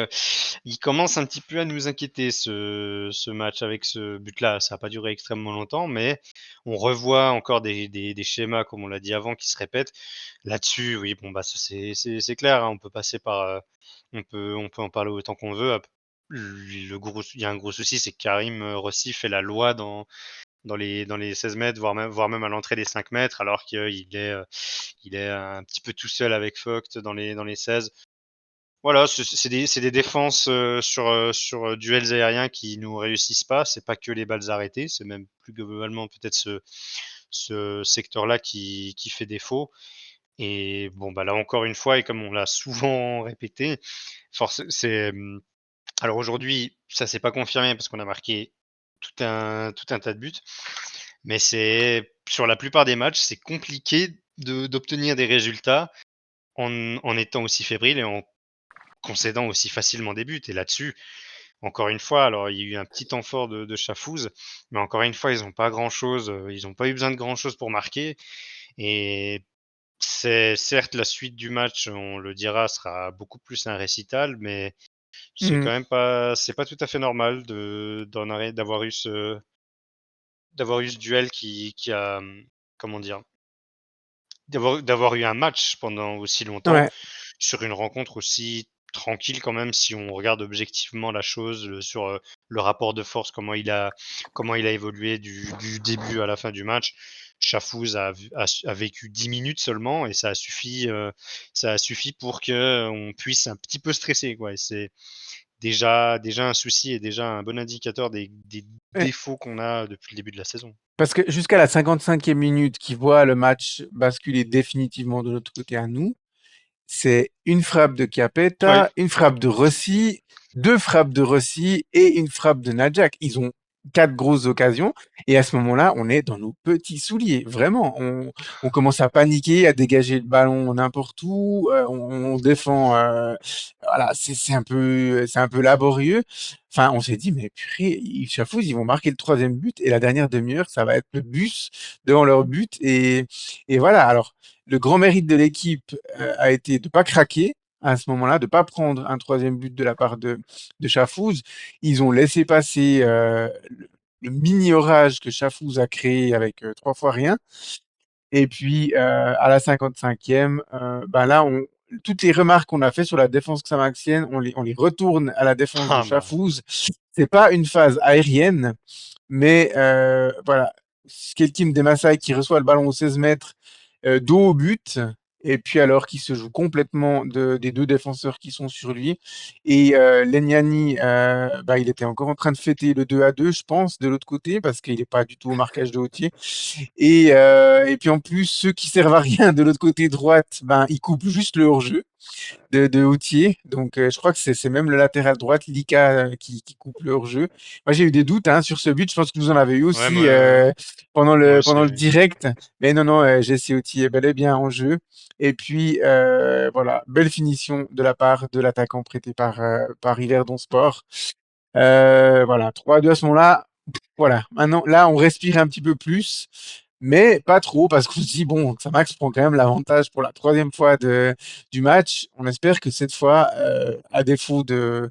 il commence un petit peu à nous inquiéter ce match avec ce but-là. Ça a pas duré extrêmement longtemps, mais on revoit encore des schémas, comme on l'a dit avant, qui se répètent. Là-dessus, oui, bon, bah, ça c'est clair, hein, on peut passer par, on peut en parler autant qu'on veut. Il y a un gros souci, c'est que Karim, Rossi fait la loi dans les 16 mètres, voire même à l'entrée des 5 mètres, alors il est un petit peu tout seul avec Vogt dans les 16. Voilà, c'est des défenses, sur duels aériens qui nous réussissent pas. C'est pas que les balles arrêtées, c'est même plus globalement peut-être ce secteur-là qui fait défaut. Et bon, bah, là encore une fois et comme on l'a souvent répété, force c'est, alors aujourd'hui, ça s'est pas confirmé parce qu'on a marqué tout un tas de buts, mais c'est sur la plupart des matchs, c'est compliqué d'obtenir des résultats en étant aussi fébrile et en concédant aussi facilement des buts. Et là-dessus, encore une fois, alors il y a eu un petit temps fort de Chafouz, mais encore une fois, ils n'ont pas grand-chose, ils n'ont pas eu besoin de grand-chose pour marquer. Et c'est certes la suite du match, on le dira, sera beaucoup plus un récital, mais Mhm. c'est pas tout à fait normal d'avoir eu ce duel qui a, comment dire, d'avoir eu un match pendant aussi longtemps Ouais. sur une rencontre aussi tranquille quand même si on regarde objectivement la chose, sur, le rapport de force, comment il a évolué du début à la fin du match. Chafouz a vécu 10 minutes seulement et ça a suffi pour qu'on puisse un petit peu stresser, quoi. Et c'est déjà un souci et déjà un bon indicateur des Ouais. défauts qu'on a depuis le début de la saison. Parce que jusqu'à la 55e minute qui voit le match basculer définitivement de notre côté à nous, c'est une frappe de Oui, Chiapetta, une frappe de Rossi, deux frappes de Rossi et une frappe de Nadjak. Ils ont 4 grosses occasions. Et à ce moment-là, on est dans nos petits souliers. Vraiment, on commence à paniquer, à dégager le ballon n'importe où. On défend. Voilà, c'est un peu laborieux. Enfin, on s'est dit, mais purée, Chafouz, ils vont marquer le troisième but et la dernière demi-heure, ça va être le bus devant leur but. Et voilà. Alors, le grand mérite de l'équipe a été de pas craquer à ce moment-là, de pas prendre un troisième but de la part de Chafouz. Ils ont laissé passer le mini orage que Chafouz a créé avec 3 fois rien. Et puis à la 55e, ben là, toutes les remarques qu'on a fait sur la défense xamaxienne, on les retourne à la défense de Ah bah, Chafouz. C'est pas une phase aérienne, mais voilà, Skelkim Demassay qui reçoit le ballon aux 16 mètres, dos au but, et puis alors qui se joue complètement des deux défenseurs qui sont sur lui. Et Legnani, bah, il était encore en train de fêter le 2-2, je pense, de l'autre côté, parce qu'il n'est pas du tout au marquage de Hautier. Et puis en plus, ceux qui servent à rien de l'autre côté droite, ben, ils coupent juste le hors-jeu de Houtier. Donc, je crois que c'est même le latéral droite, Lika, qui coupe le hors-jeu. Moi, j'ai eu des doutes hein, sur ce but. Je pense que vous en avez eu ouais, aussi moi aussi, pendant le oui. direct. Mais non, non, Jesse Houtier est bel et bien en jeu. Et puis, voilà, belle finition de la part de l'attaquant prêté par Yverdon Sport. Voilà, 3-2 à ce moment-là. Voilà, maintenant, là, on respire un petit peu plus, mais pas trop, parce qu'on se dit, bon, Xamax prend quand même l'avantage pour la troisième fois du match. On espère que cette fois, à défaut de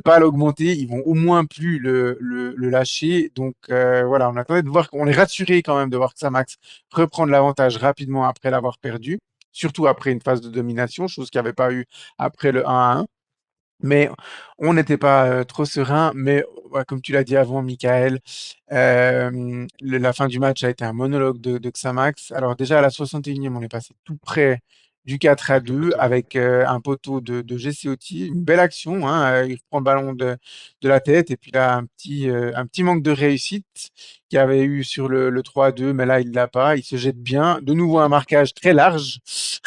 pas l'augmenter, ils vont au moins plus le lâcher. Donc voilà, on attendait de voir, on est rassuré quand même de voir Xamax reprendre l'avantage rapidement après l'avoir perdu, surtout après une phase de domination, chose qu'il n'y avait pas eu après le 1-1. Mais on n'était pas trop serein. Mais ouais, comme tu l'as dit avant, Michael, la fin du match a été un monologue de Xamax. Alors déjà à la 61e, on est passé tout près du 4 à Avec le 2 poteau. avec un poteau de GCOT. Une belle action, hein, il prend le ballon de la tête et puis là un petit manque de réussite qu'il y avait eu sur le 3-2, mais là il l'a pas. Il se jette bien. De nouveau un marquage très large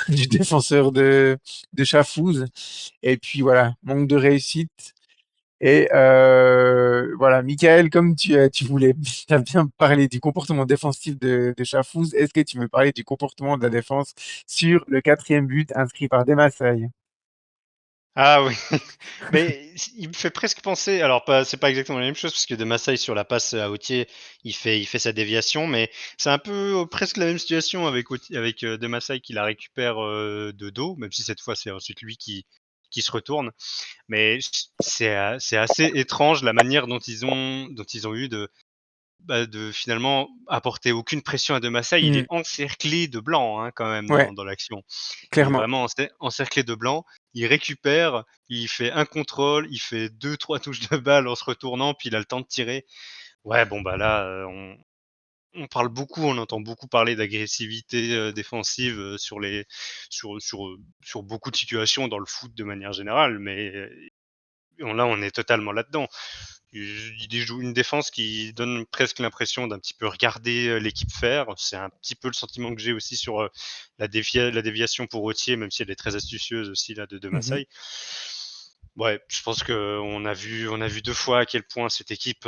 du défenseur de Chafouz. Et puis voilà, manque de réussite. Et voilà, Michael, comme tu voulais as bien parlé du comportement défensif de Chafouz, est-ce que tu veux parler du comportement de la défense sur le quatrième but inscrit par Demassay? Ah oui, mais il me fait presque penser, alors pas, c'est pas exactement la même chose parce que de Massaï sur la passe à Autier, il fait sa déviation, mais c'est un peu presque la même situation avec avec de Massaï qui la récupère de dos, même si cette fois c'est ensuite lui qui se retourne. Mais c'est assez étrange la manière dont ils ont eu de finalement apporter aucune pression à De Massay. Il est Hmm, encerclé de blanc hein, quand même ouais, dans l'action. Il est clairement. vraiment encerclé de blanc. Il récupère, il fait un contrôle, il fait deux, trois touches de balle en se retournant, puis il a le temps de tirer. Ouais, bon bah là, on parle beaucoup, on entend beaucoup parler d'agressivité défensive sur beaucoup de situations dans le foot de manière générale, mais là on est totalement là-dedans. Il joue une défense qui donne presque l'impression d'un petit peu regarder l'équipe faire. C'est un petit peu le sentiment que j'ai aussi sur la déviation pour Rotier, même si elle est très astucieuse aussi là de Mhm, Massaï. Ouais, je pense que on a vu deux fois à quel point cette équipe,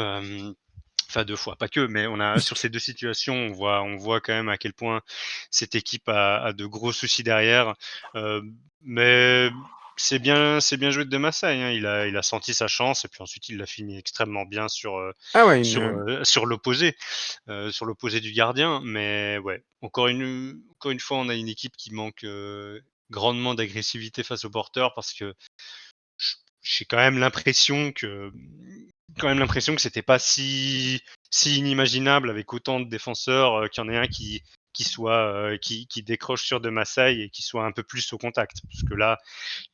enfin deux fois, pas que, mais on a sur ces deux situations, on voit quand même à quel point cette équipe a de gros soucis derrière. Euh, mais c'est bien joué de Massaï, hein. Il a senti sa chance et puis ensuite il l'a fini extrêmement bien ah ouais, sur l'opposé du gardien. Mais ouais, encore une fois, on a une équipe qui manque grandement d'agressivité face aux porteurs parce que j'ai quand même l'impression que c'était pas si inimaginable avec autant de défenseurs qu'il y en ait un qui décroche sur de Massaï et qui soit un peu plus au contact. Parce que là,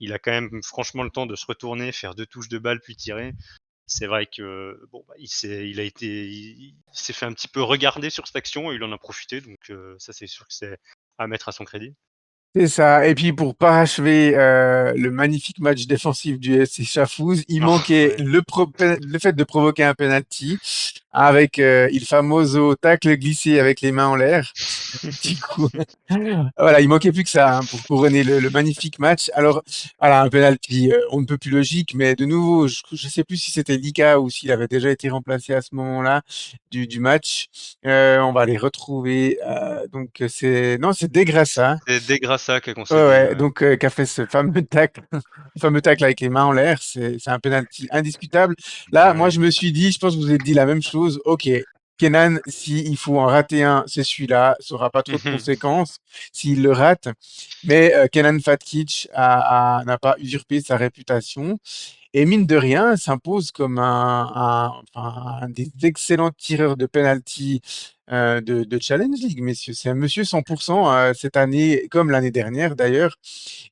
il a quand même franchement le temps de se retourner, faire deux touches de balle puis tirer. C'est vrai que bon, bah, il s'est fait un petit peu regarder sur cette action et il en a profité. Donc ça, c'est sûr que c'est à mettre à son crédit. c'est ça. Et puis pour parachever le magnifique match défensif du FC Chafouz, il Oh, manquait ouais. le fait de provoquer un penalty. avec il famoso tacle glissé avec les mains en l'air. Du coup, voilà, il manquait plus que ça hein, pour couronner le magnifique match. Alors, voilà, un penalty, on ne peut plus logique, mais de nouveau, je sais plus si c'était Lika ou s'il avait déjà été remplacé à ce moment-là du match. On va les retrouver. Donc, non, c'est Degrassa. C'est Degrassa qui a Ouais, concédé. ouais, donc qui a fait ce fameux tacle, le fameux tacle avec les mains en l'air, c'est un penalty indiscutable. Là, moi, Ouais. je me suis dit, je pense que vous avez dit la même chose. Ok, Kenan, s'il faut en rater un, c'est celui-là, ça aura pas trop de Mhm. conséquences s'il le rate. Mais Kenan Fatkic n'a pas usurpé sa réputation et mine de rien, s'impose comme enfin, un des excellents tireurs de penalty de Challenge League, messieurs. C'est un monsieur 100% cette année, comme l'année dernière d'ailleurs,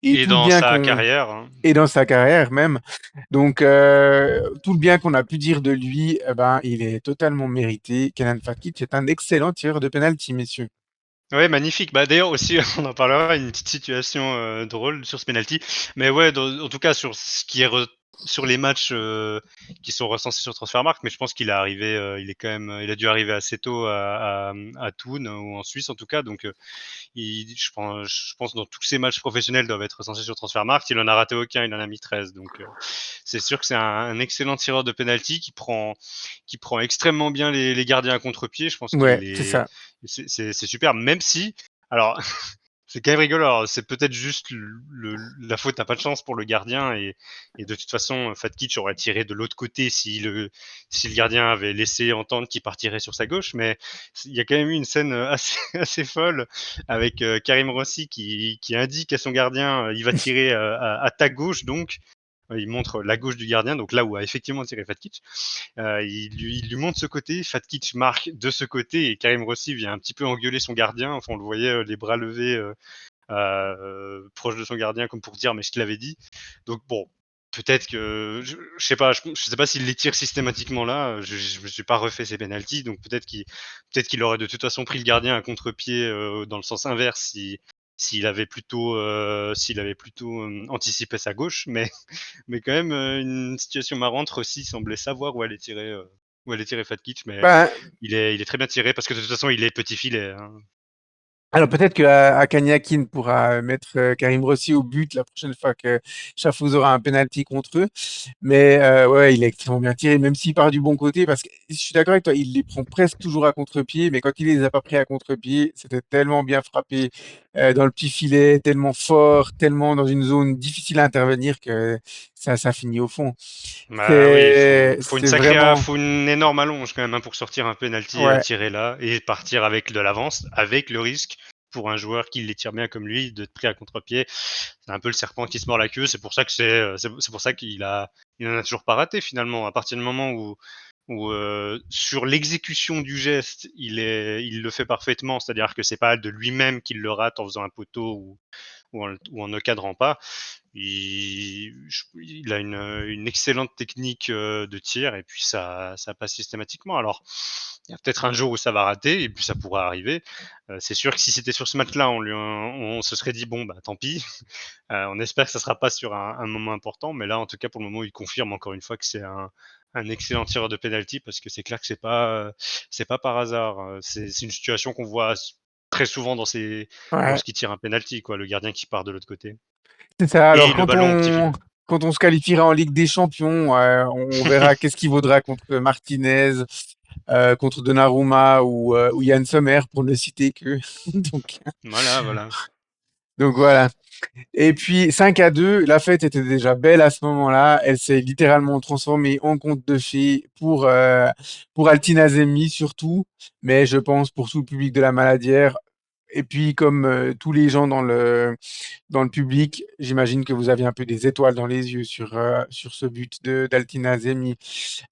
et Et tout le dans bien sa qu'on carrière, hein. et dans sa carrière même. Donc tout le bien qu'on a pu dire de lui, eh ben, il est totalement mérité. Kenan Fatkic est un excellent tireur de penalty, messieurs. Ouais, magnifique. Bah, d'ailleurs aussi, on en parlera, une petite situation, drôle sur ce penalty. Mais ouais, en tout cas sur ce qui est sur les matchs, qui sont recensés sur Transfermarkt, mais je pense qu'il est arrivé, il est quand même, il a dû arriver assez tôt à Thun ou en Suisse en tout cas, donc je pense dans tous ces matchs professionnels doivent être recensés sur Transfermarkt. Il en a raté aucun, il en a mis 13. Donc c'est sûr que c'est un excellent tireur de penalty qui prend extrêmement bien les gardiens à contre-pied. Je pense Ouais, qu'il c'est est ça. c'est super, même si alors c'est quand même rigolo. Alors, c'est peut-être juste la faute n'a pas de chance pour le gardien et de toute façon, Fatkic aurait tiré de l'autre côté si le gardien avait laissé entendre qu'il partirait sur sa gauche. Mais il y a quand même eu une scène assez, assez folle avec Karim Rossi qui indique à son gardien il va tirer à ta gauche donc. Il montre la gauche du gardien, donc là où a effectivement tiré Fatkic. Il lui montre ce côté, Fatkic marque de ce côté et Karim Rossi vient un petit peu engueuler son gardien. Enfin, on le voyait les bras levés proche de son gardien comme pour dire mais je te l'avais dit. Donc bon, peut-être que je sais pas, je sais pas s'il les tire systématiquement là. Je me suis pas refait ses penalties, donc peut-être qu'il aurait de toute façon pris le gardien à contre-pied dans le sens inverse s'il avait plutôt anticipé sa gauche, mais quand même une situation marrante. Rossi semblait savoir où allait tirer Fatkic, mais Ben, il est très bien tiré parce que de toute façon il est petit filet, hein. alors peut-être que Akanyakin pourra mettre Karim Rossi au but la prochaine fois que Chafouz aura un penalty contre eux. Mais ouais, il est extrêmement bien tiré, même s'il part du bon côté, parce que je suis d'accord avec toi, il les prend presque toujours à contre-pied, mais quand il les a pas pris à contre-pied, c'était tellement bien frappé dans le petit filet, tellement fort, tellement dans une zone difficile à intervenir que ça finit au fond. Bah oui, il faut, faut une C'est sacrée, vraiment, faut une énorme allonge quand même hein, pour sortir un penalty ouais, tiré là et partir avec de l'avance, avec le risque pour un joueur qui les tire bien comme lui de te pris à contre-pied. C'est un peu le serpent qui se mord la queue. C'est pour ça que c'est pour ça il en a toujours pas raté finalement. À partir du moment où sur l'exécution du geste, il le fait parfaitement. C'est-à-dire que c'est pas de lui-même qu'il le rate en faisant un poteau ou en ne cadrant pas. Il a une excellente technique de tir et puis ça passe systématiquement. Alors, il y a peut-être un jour où ça va rater et puis ça pourra arriver. C'est sûr que si c'était sur ce match-là, on se serait dit bon bah tant pis. On espère que ça sera pas sur un moment important, mais là en tout cas pour le moment il confirme encore une fois que c'est un excellent tireur de penalty parce que c'est clair que c'est pas par hasard. C'est une situation qu'on voit très souvent ouais. lorsqu'il tire un penalty quoi, le gardien qui part de l'autre côté. C'est ça. Et Alors, le ballon au petit filet. quand on se qualifiera en Ligue des Champions, on verra qu'est-ce qui vaudra contre Martinez, contre Donnarumma ou Yann Sommer, pour ne citer que. Donc, Voilà, voilà. donc voilà. Et puis 5-2, la fête était déjà belle à ce moment-là. Elle s'est littéralement transformée en conte de fées pour Altina Zemi surtout, mais je pense pour tout le public de la Maladière. Et puis comme tous les gens dans le public, j'imagine que vous aviez un peu des étoiles dans les yeux sur ce but d'Altina Zemi.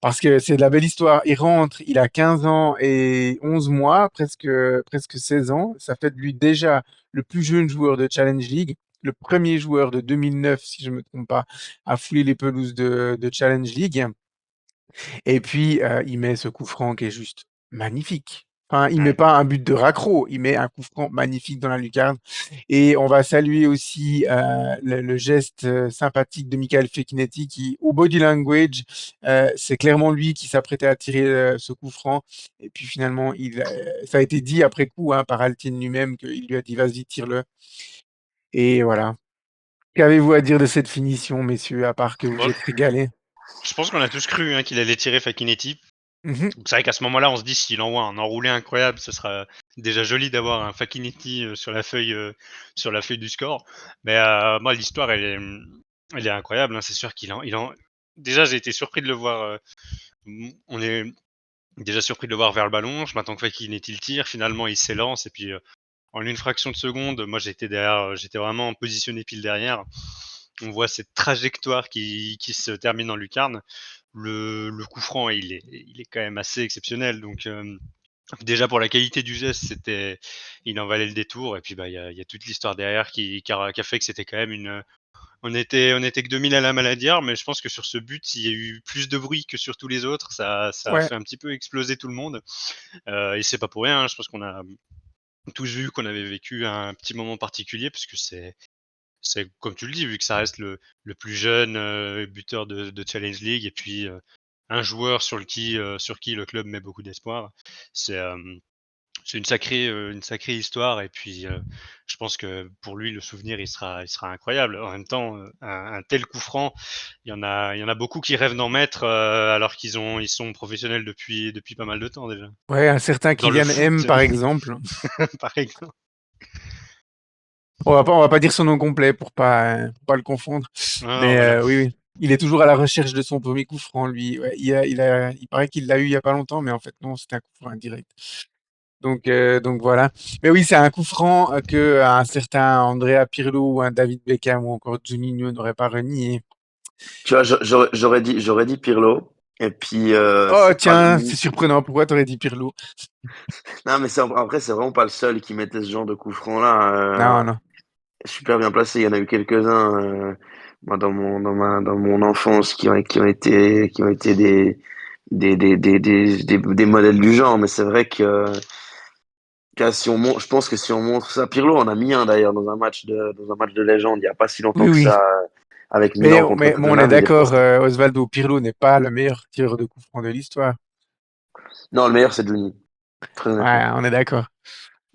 Parce que c'est de la belle histoire. Il rentre, il a 15 ans et 11 mois, presque 16 ans. Ça fait de lui déjà le plus jeune joueur de Challenge League, le premier joueur de 2009, si je ne me trompe pas, à fouler les pelouses de Challenge League. Et puis, il met ce coup franc qui est juste magnifique. Enfin, il met Ouais. pas un but de raccro, il met un coup franc magnifique dans la lucarne. Et on va saluer aussi le geste sympathique de Michael Feknetti qui, au body language, c'est clairement lui qui s'apprêtait à tirer ce coup franc. Et puis finalement, ça a été dit après coup par Altien lui-même qu'il lui a dit vas-y, tire-le. Et voilà. Qu'avez-vous à dire de cette finition, messieurs, à part que vous Bon, êtes régalés? je pense qu'on a tous cru qu'il allait tirer Fakinetti. Mhm. Donc c'est vrai qu'à ce moment-là, on se dit s'il envoie un enroulé incroyable, ce sera déjà joli d'avoir un Fakinetti sur la feuille du score. Mais moi, l'histoire, elle est incroyable. Hein. C'est sûr Déjà, j'ai été surpris de le voir. On est déjà surpris de le voir vers le ballon. Je m'attends que Fakinetti le tire. Finalement, il s'élance et puis en une fraction de seconde, moi j'étais derrière, j'étais vraiment positionné pile derrière. On voit cette trajectoire qui se termine en lucarne. Le coup franc, il est quand même assez exceptionnel. Donc déjà pour la qualité du geste, il en valait le détour. Et puis bah il y a toute l'histoire derrière qui a fait que c'était quand même on était que 2000 à la Maladière, mais je pense que sur ce but, il y a eu plus de bruit que sur tous les autres. Ça a Ouais, fait un petit peu exploser tout le monde. Et c'est pas pour rien. Hein. Je pense qu'on a tous vu qu'on avait vécu un petit moment particulier, parce que c'est comme tu le dis, vu que ça reste le plus jeune buteur de Challenge League, et puis un joueur sur qui le club met beaucoup d'espoir. C'est euh, c'est une sacrée histoire, et puis je pense que pour lui, le souvenir, il sera incroyable. En même temps, un tel coup franc, il y en a beaucoup qui rêvent d'en mettre, alors ils sont professionnels depuis pas mal de temps déjà. ouais, un certain Dans le Kylian foot, M, par exemple. par exemple. On va pas dire son nom complet pour pas le confondre. Ah, Mais voilà. oui, oui. Il est toujours à la recherche de son premier coup franc, lui. Ouais, il paraît qu'il l'a eu il y a pas longtemps, mais en fait, non, c'était un coup franc indirect. Donc voilà. Mais oui, c'est un coup franc que un certain Andrea Pirlo ou un David Beckham ou encore Juninho n'auraient pas renié. Tu vois, j'aurais dit Pirlo. Et puis, Oh, c'est pas tiens, le. c'est surprenant. Pourquoi t'aurais dit Pirlo? Non, mais après, c'est vraiment pas le seul qui mettait ce genre de coup franc-là. Non, non. Super bien placé. Il y en a eu quelques-uns, moi, dans mon enfance qui ont été des modèles du genre. Mais c'est vrai que je pense que si on montre ça, Pirlo en a mis un d'ailleurs dans un match de légende il y a pas si longtemps Oui, que oui. ça, avec Mais, Milan contre mais bon, on est Tottenham. Il est d'accord, passé. Osvaldo Pirlo n'est pas le meilleur tireur de coup franc de l'histoire. Non, le meilleur c'est Juni, très Ouais, honnêtement. on est d'accord.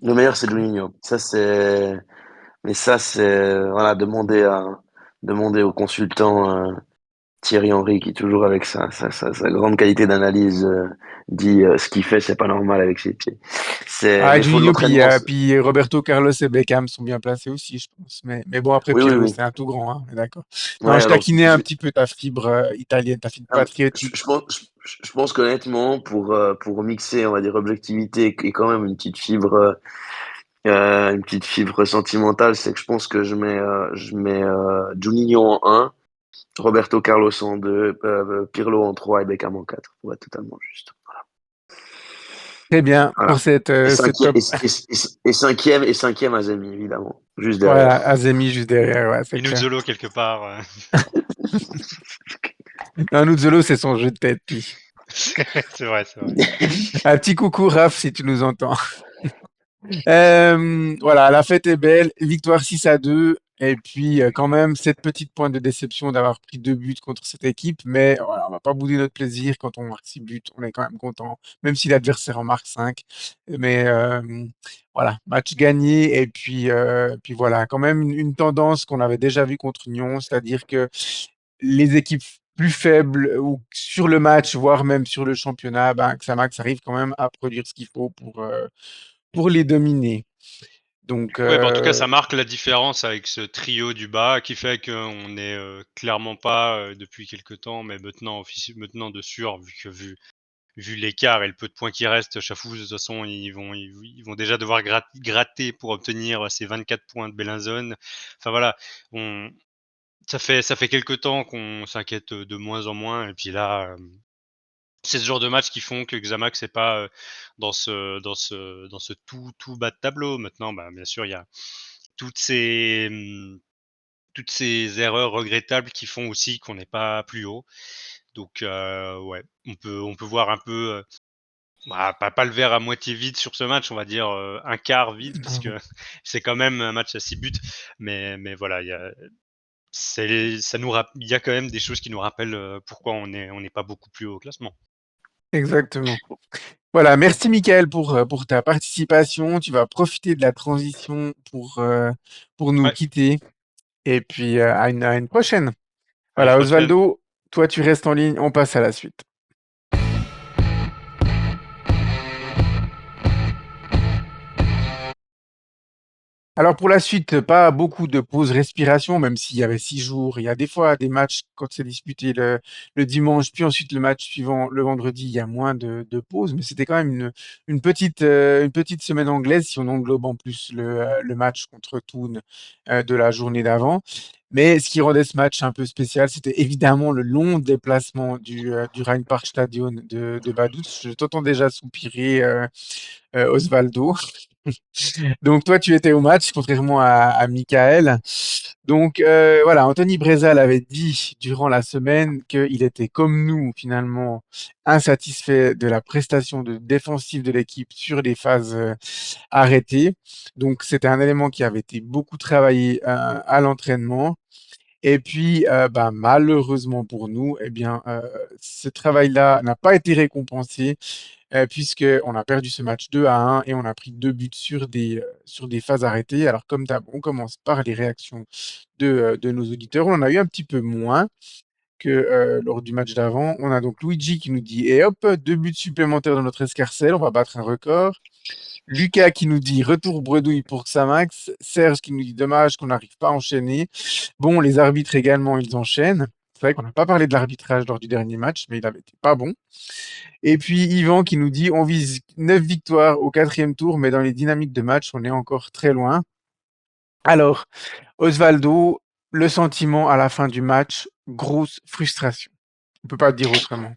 Le meilleur c'est Juninho. Mais ça c'est voilà, demander au consultant Thierry Henry qui toujours avec sa grande qualité d'analyse dit ce qu'il fait c'est pas normal avec ses pieds. Mais il faut de Juninho, puis, l'entraînement. puis Roberto Carlos et Beckham sont bien placés aussi, je pense. Mais bon, après Oui, oui, Pirlo, oui. c'est un tout grand, hein, on est d'accord. Non, Ouais, je alors taquinais un petit peu ta fibre italienne, ta fibre ah, je, patriotique. je pense, je pense qu'honnêtement, pour mixer, on va dire, objectivité et quand même une petite fibre sentimentale, c'est que je pense que je mets Juninho en un, Roberto Carlos en 2, Pirlo en 3 et Beckham en 4, pour être totalement juste. Très bien Voilà. pour cette, Et ce cinquième, top. et cinquième Azemi, évidemment, juste Voilà, derrière. Azemi juste derrière, ouais, c'est Et clair. Nuzzolo quelque part. Non, Nuzzolo, c'est son jeu de tête, lui. C'est vrai, c'est vrai. Un petit coucou, Raph, si tu nous entends. Voilà, la fête est belle, victoire 6-2, et puis quand même cette petite pointe de déception d'avoir pris 2 buts contre cette équipe, mais voilà, on va pas bouder notre plaisir quand on marque 6 buts, on est quand même content, même si l'adversaire en marque 5. Mais voilà, match gagné, et puis voilà, quand même une tendance qu'on avait déjà vue contre Nyon, c'est-à-dire que les équipes plus faibles ou sur le match, voire même sur le championnat, ben, que Xamax arrive quand même à produire ce qu'il faut pour les dominer. Donc, Ouais, bah, en tout cas, ça marque la différence avec ce trio du bas qui fait qu'on est clairement pas depuis quelque temps, mais maintenant de sûr, vu l'écart et le peu de points qui restent, Chafouz, de toute façon, ils vont déjà devoir gratter pour obtenir ces 24 points de Bellinzone. Enfin voilà, on, ça fait quelque temps qu'on s'inquiète de moins en moins, et puis là, c'est ce genre de match qui font que Xamax n'est pas dans ce tout bas de tableau. Maintenant, bah, bien sûr, il y a toutes ces, toutes ces erreurs regrettables qui font aussi qu'on n'est pas plus haut. Donc, ouais, on peut voir un peu. Pas le verre à moitié vide sur ce match, on va dire un quart vide, parce que c'est quand même un match à 6 buts. Mais voilà, il y a quand même des choses qui nous rappellent pourquoi on n'est pas beaucoup plus haut au classement. Exactement. Voilà, merci Michael pour ta participation. Tu vas profiter de la transition pour nous Ouais, quitter. Et puis à une prochaine. à une Voilà, prochaine. Osvaldo, toi tu restes en ligne, on passe à la suite. Alors pour la suite, pas beaucoup de pauses respiration, même s'il y avait 6 jours. Il y a des fois des matchs quand c'est disputé le dimanche, puis ensuite le match suivant le vendredi, il y a moins de pauses, mais c'était quand même une petite semaine anglaise si on englobe en plus le match contre Toon de la journée d'avant. Mais ce qui rendait ce match un peu spécial, c'était évidemment le long déplacement du Rheinparkstadion de Vaduz. Je t'entends déjà soupirer, Osvaldo. Donc toi, tu étais au match, contrairement à Michael. Donc voilà, Anthony Brezal avait dit durant la semaine qu'il était comme nous, finalement, insatisfait de la prestation défensive de l'équipe sur les phases arrêtées. Donc c'était un élément qui avait été beaucoup travaillé à l'entraînement. Et puis, bah, malheureusement pour nous, eh bien, ce travail-là n'a pas été récompensé puisqu'on a perdu ce match 2-1 et on a pris 2 buts sur des phases arrêtées. Alors comme d'hab, on commence par les réactions de nos auditeurs. On en a eu un petit peu moins que lors du match d'avant. On a donc Luigi qui nous dit: «Et hop, 2 buts supplémentaires dans notre escarcelle, on va battre un record». Lucas qui nous dit: «Retour bredouille pour Xamax». Serge qui nous dit: «Dommage qu'on n'arrive pas à enchaîner». Bon, les arbitres également, ils enchaînent. C'est vrai qu'on n'a pas parlé de l'arbitrage lors du dernier match, mais il avait été pas bon. Et puis Yvan qui nous dit: «On vise 9 victoires au quatrième tour, mais dans les dynamiques de match, on est encore très loin». Alors, Osvaldo, le sentiment à la fin du match, grosse frustration. On peut pas dire autrement.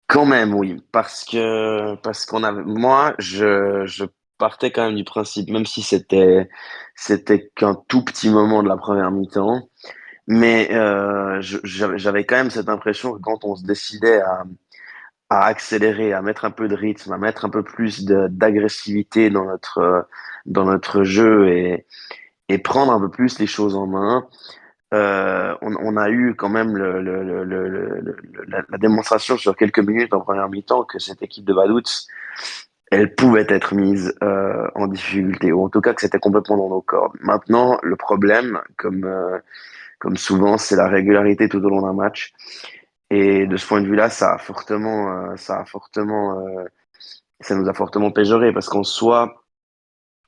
Quand même, oui, parce qu'on avait, moi, je partais quand même du principe, même si c'était qu'un tout petit moment de la première mi-temps, mais j'avais quand même cette impression que quand on se décidait à accélérer, à mettre un peu de rythme, à mettre un peu plus d'agressivité dans notre jeu et prendre un peu plus les choses en main, on a eu quand même la démonstration sur quelques minutes en première mi-temps que cette équipe de Vaduz, elle pouvait être mise en difficulté, ou en tout cas que c'était complètement dans nos cordes. Maintenant, le problème, comme souvent, c'est la régularité tout au long d'un match. Et de ce point de vue-là, ça nous a fortement péjoré parce qu'en soi,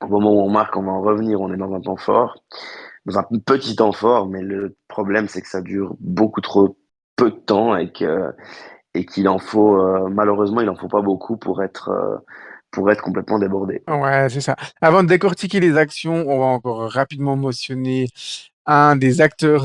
au moment où on marque, on va en revenir, on est dans un temps fort, dans un petit temps fort, mais le problème, c'est que ça dure beaucoup trop peu de temps et qu'il en faut, malheureusement, il en faut pas beaucoup pour être complètement débordé. Ouais, c'est ça. Avant de décortiquer les actions, on va encore rapidement mentionner un des acteurs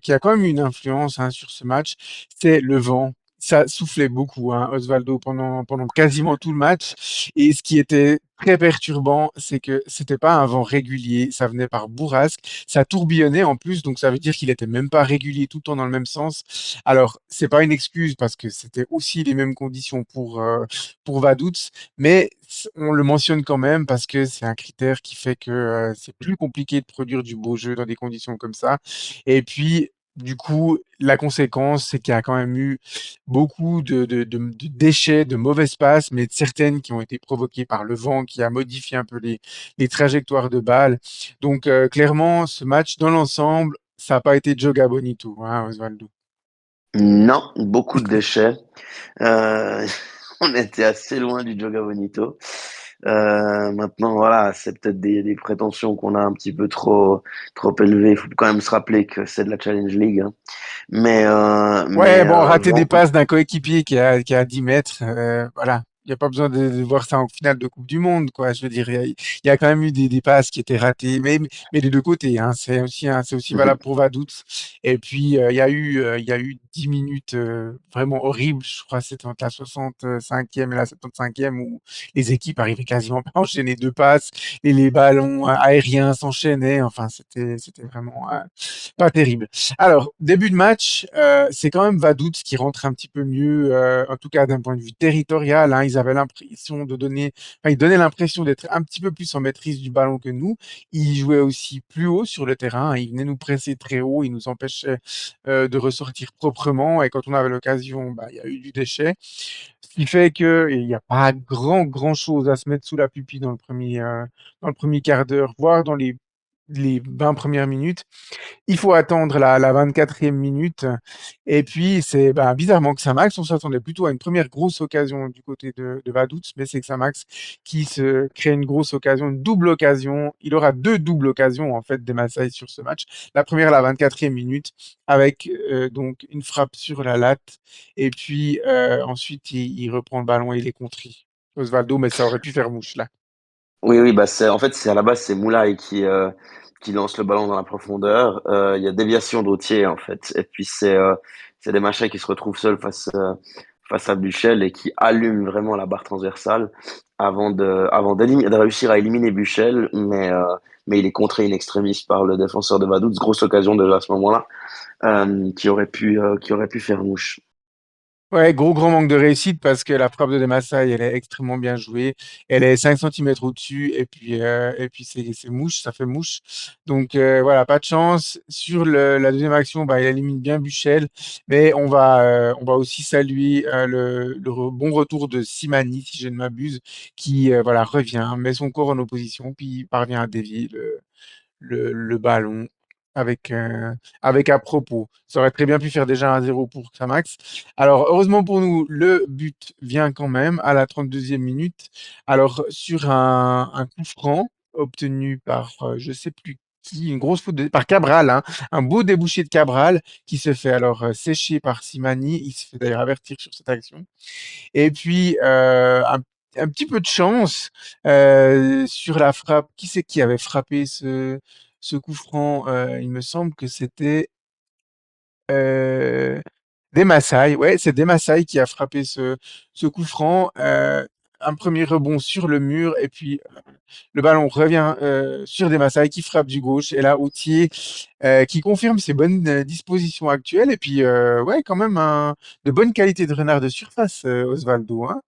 qui a quand même eu une influence hein, sur ce match, c'est le vent. Ça soufflait beaucoup, hein, Osvaldo, pendant quasiment tout le match. Et ce qui était très perturbant, c'est que c'était pas un vent régulier, ça venait par bourrasque, ça tourbillonnait en plus, donc ça veut dire qu'il était même pas régulier tout le temps dans le même sens. Alors, c'est pas une excuse parce que c'était aussi les mêmes conditions pour Vaduz, mais on le mentionne quand même parce que c'est un critère qui fait que c'est plus compliqué de produire du beau jeu dans des conditions comme ça. Et puis, du coup, la conséquence, c'est qu'il y a quand même eu beaucoup de déchets, de mauvaises passes, mais certaines qui ont été provoquées par le vent qui a modifié un peu les trajectoires de balles. Donc, clairement, ce match, dans l'ensemble, ça n'a pas été Joga Bonito, hein, Osvaldo. Non, beaucoup de déchets. Euh, on était assez loin du Joga Bonito. Maintenant, voilà, c'est peut-être des prétentions qu'on a un petit peu trop élevées. Il faut quand même se rappeler que c'est de la Challenge League, hein. Ouais, bon, rater des Vent, passes d'un coéquipier qui a 10 mètres, voilà. Il n'y a pas besoin de voir ça en finale de Coupe du Monde, quoi. Je veux dire, il y a quand même eu des passes qui étaient ratées, mais des deux côtés, hein. C'est aussi valable pour Vaduz. Et puis, il y a eu 10 minutes vraiment horribles. Je crois que c'était entre la 65e et la 75e où les équipes arrivaient quasiment pas à enchaîner deux passes et les ballons aériens s'enchaînaient. Enfin, c'était vraiment pas terrible. Alors, début de match, c'est quand même Vaduz qui rentre un petit peu mieux, en tout cas d'un point de vue territorial. Hein. Ils avaient l'impression ils donnaient l'impression d'être un petit peu plus en maîtrise du ballon que nous. Ils jouaient aussi plus haut sur le terrain. Ils venaient nous presser très haut. Ils nous empêchaient de ressortir proprement. Et quand on avait l'occasion, bah, il y a eu du déchet. Ce qui fait qu'il n'y a pas grand chose à se mettre sous la pupille dans le premier quart d'heure, voire dans les 20 premières minutes. Il faut attendre la 24e minute. Et puis, c'est bah, bizarrement que Xamax, on s'attendait plutôt à une première grosse occasion du côté de Vaduz, mais c'est Xamax qui se crée une grosse occasion, une double occasion. Il aura deux doubles occasions, en fait, des Maasai sur ce match. La première, la 24e minute, avec donc une frappe sur la latte. Et puis, ensuite, il reprend le ballon et il est contré. Osvaldo, mais ça aurait pu faire mouche, là. Oui, oui, bah en fait, c'est à la base, c'est Moulay qui lance le ballon dans la profondeur. Il y a déviation d'Autier, en fait. Et puis, c'est des machins qui se retrouvent seuls face à Buchel et qui allument vraiment la barre transversale de réussir à éliminer Buchel. Mais il est contré in extremis par le défenseur de Vaduz. Grosse occasion déjà à ce moment-là, qui aurait pu faire mouche. Ouais, gros manque de réussite parce que la frappe de Demassay, elle est extrêmement bien jouée. Elle est 5 centimètres au-dessus et puis c'est mouche, ça fait mouche. Donc voilà, pas de chance. Sur la deuxième action, bah, il élimine bien Buchel, mais on va aussi saluer bon retour de Simani, si je ne m'abuse, qui voilà revient, met son corps en opposition, puis parvient à dévier le ballon avec, avec à propos. Ça aurait très bien pu faire déjà 1-0 pour Xamax. Alors, heureusement pour nous, le but vient quand même à la 32e minute. Alors, sur un coup franc obtenu par, je sais plus qui, une grosse faute par Cabral, hein, un beau débouché de Cabral qui se fait alors sécher par Simani. Il se fait d'ailleurs avertir sur cette action. Et puis, un petit peu de chance sur la frappe. Qui c'est qui avait frappé ce coup franc? Il me semble que c'était euh, des Maasai. Ouais, c'est des Maasai qui a frappé ce coup franc. Un premier rebond sur le mur et puis le ballon revient sur des Maasai qui frappe du gauche. Et là, Autier qui confirme ses bonnes dispositions actuelles. Et puis, ouais, quand même de bonne qualité de renard de surface, Osvaldo, hein.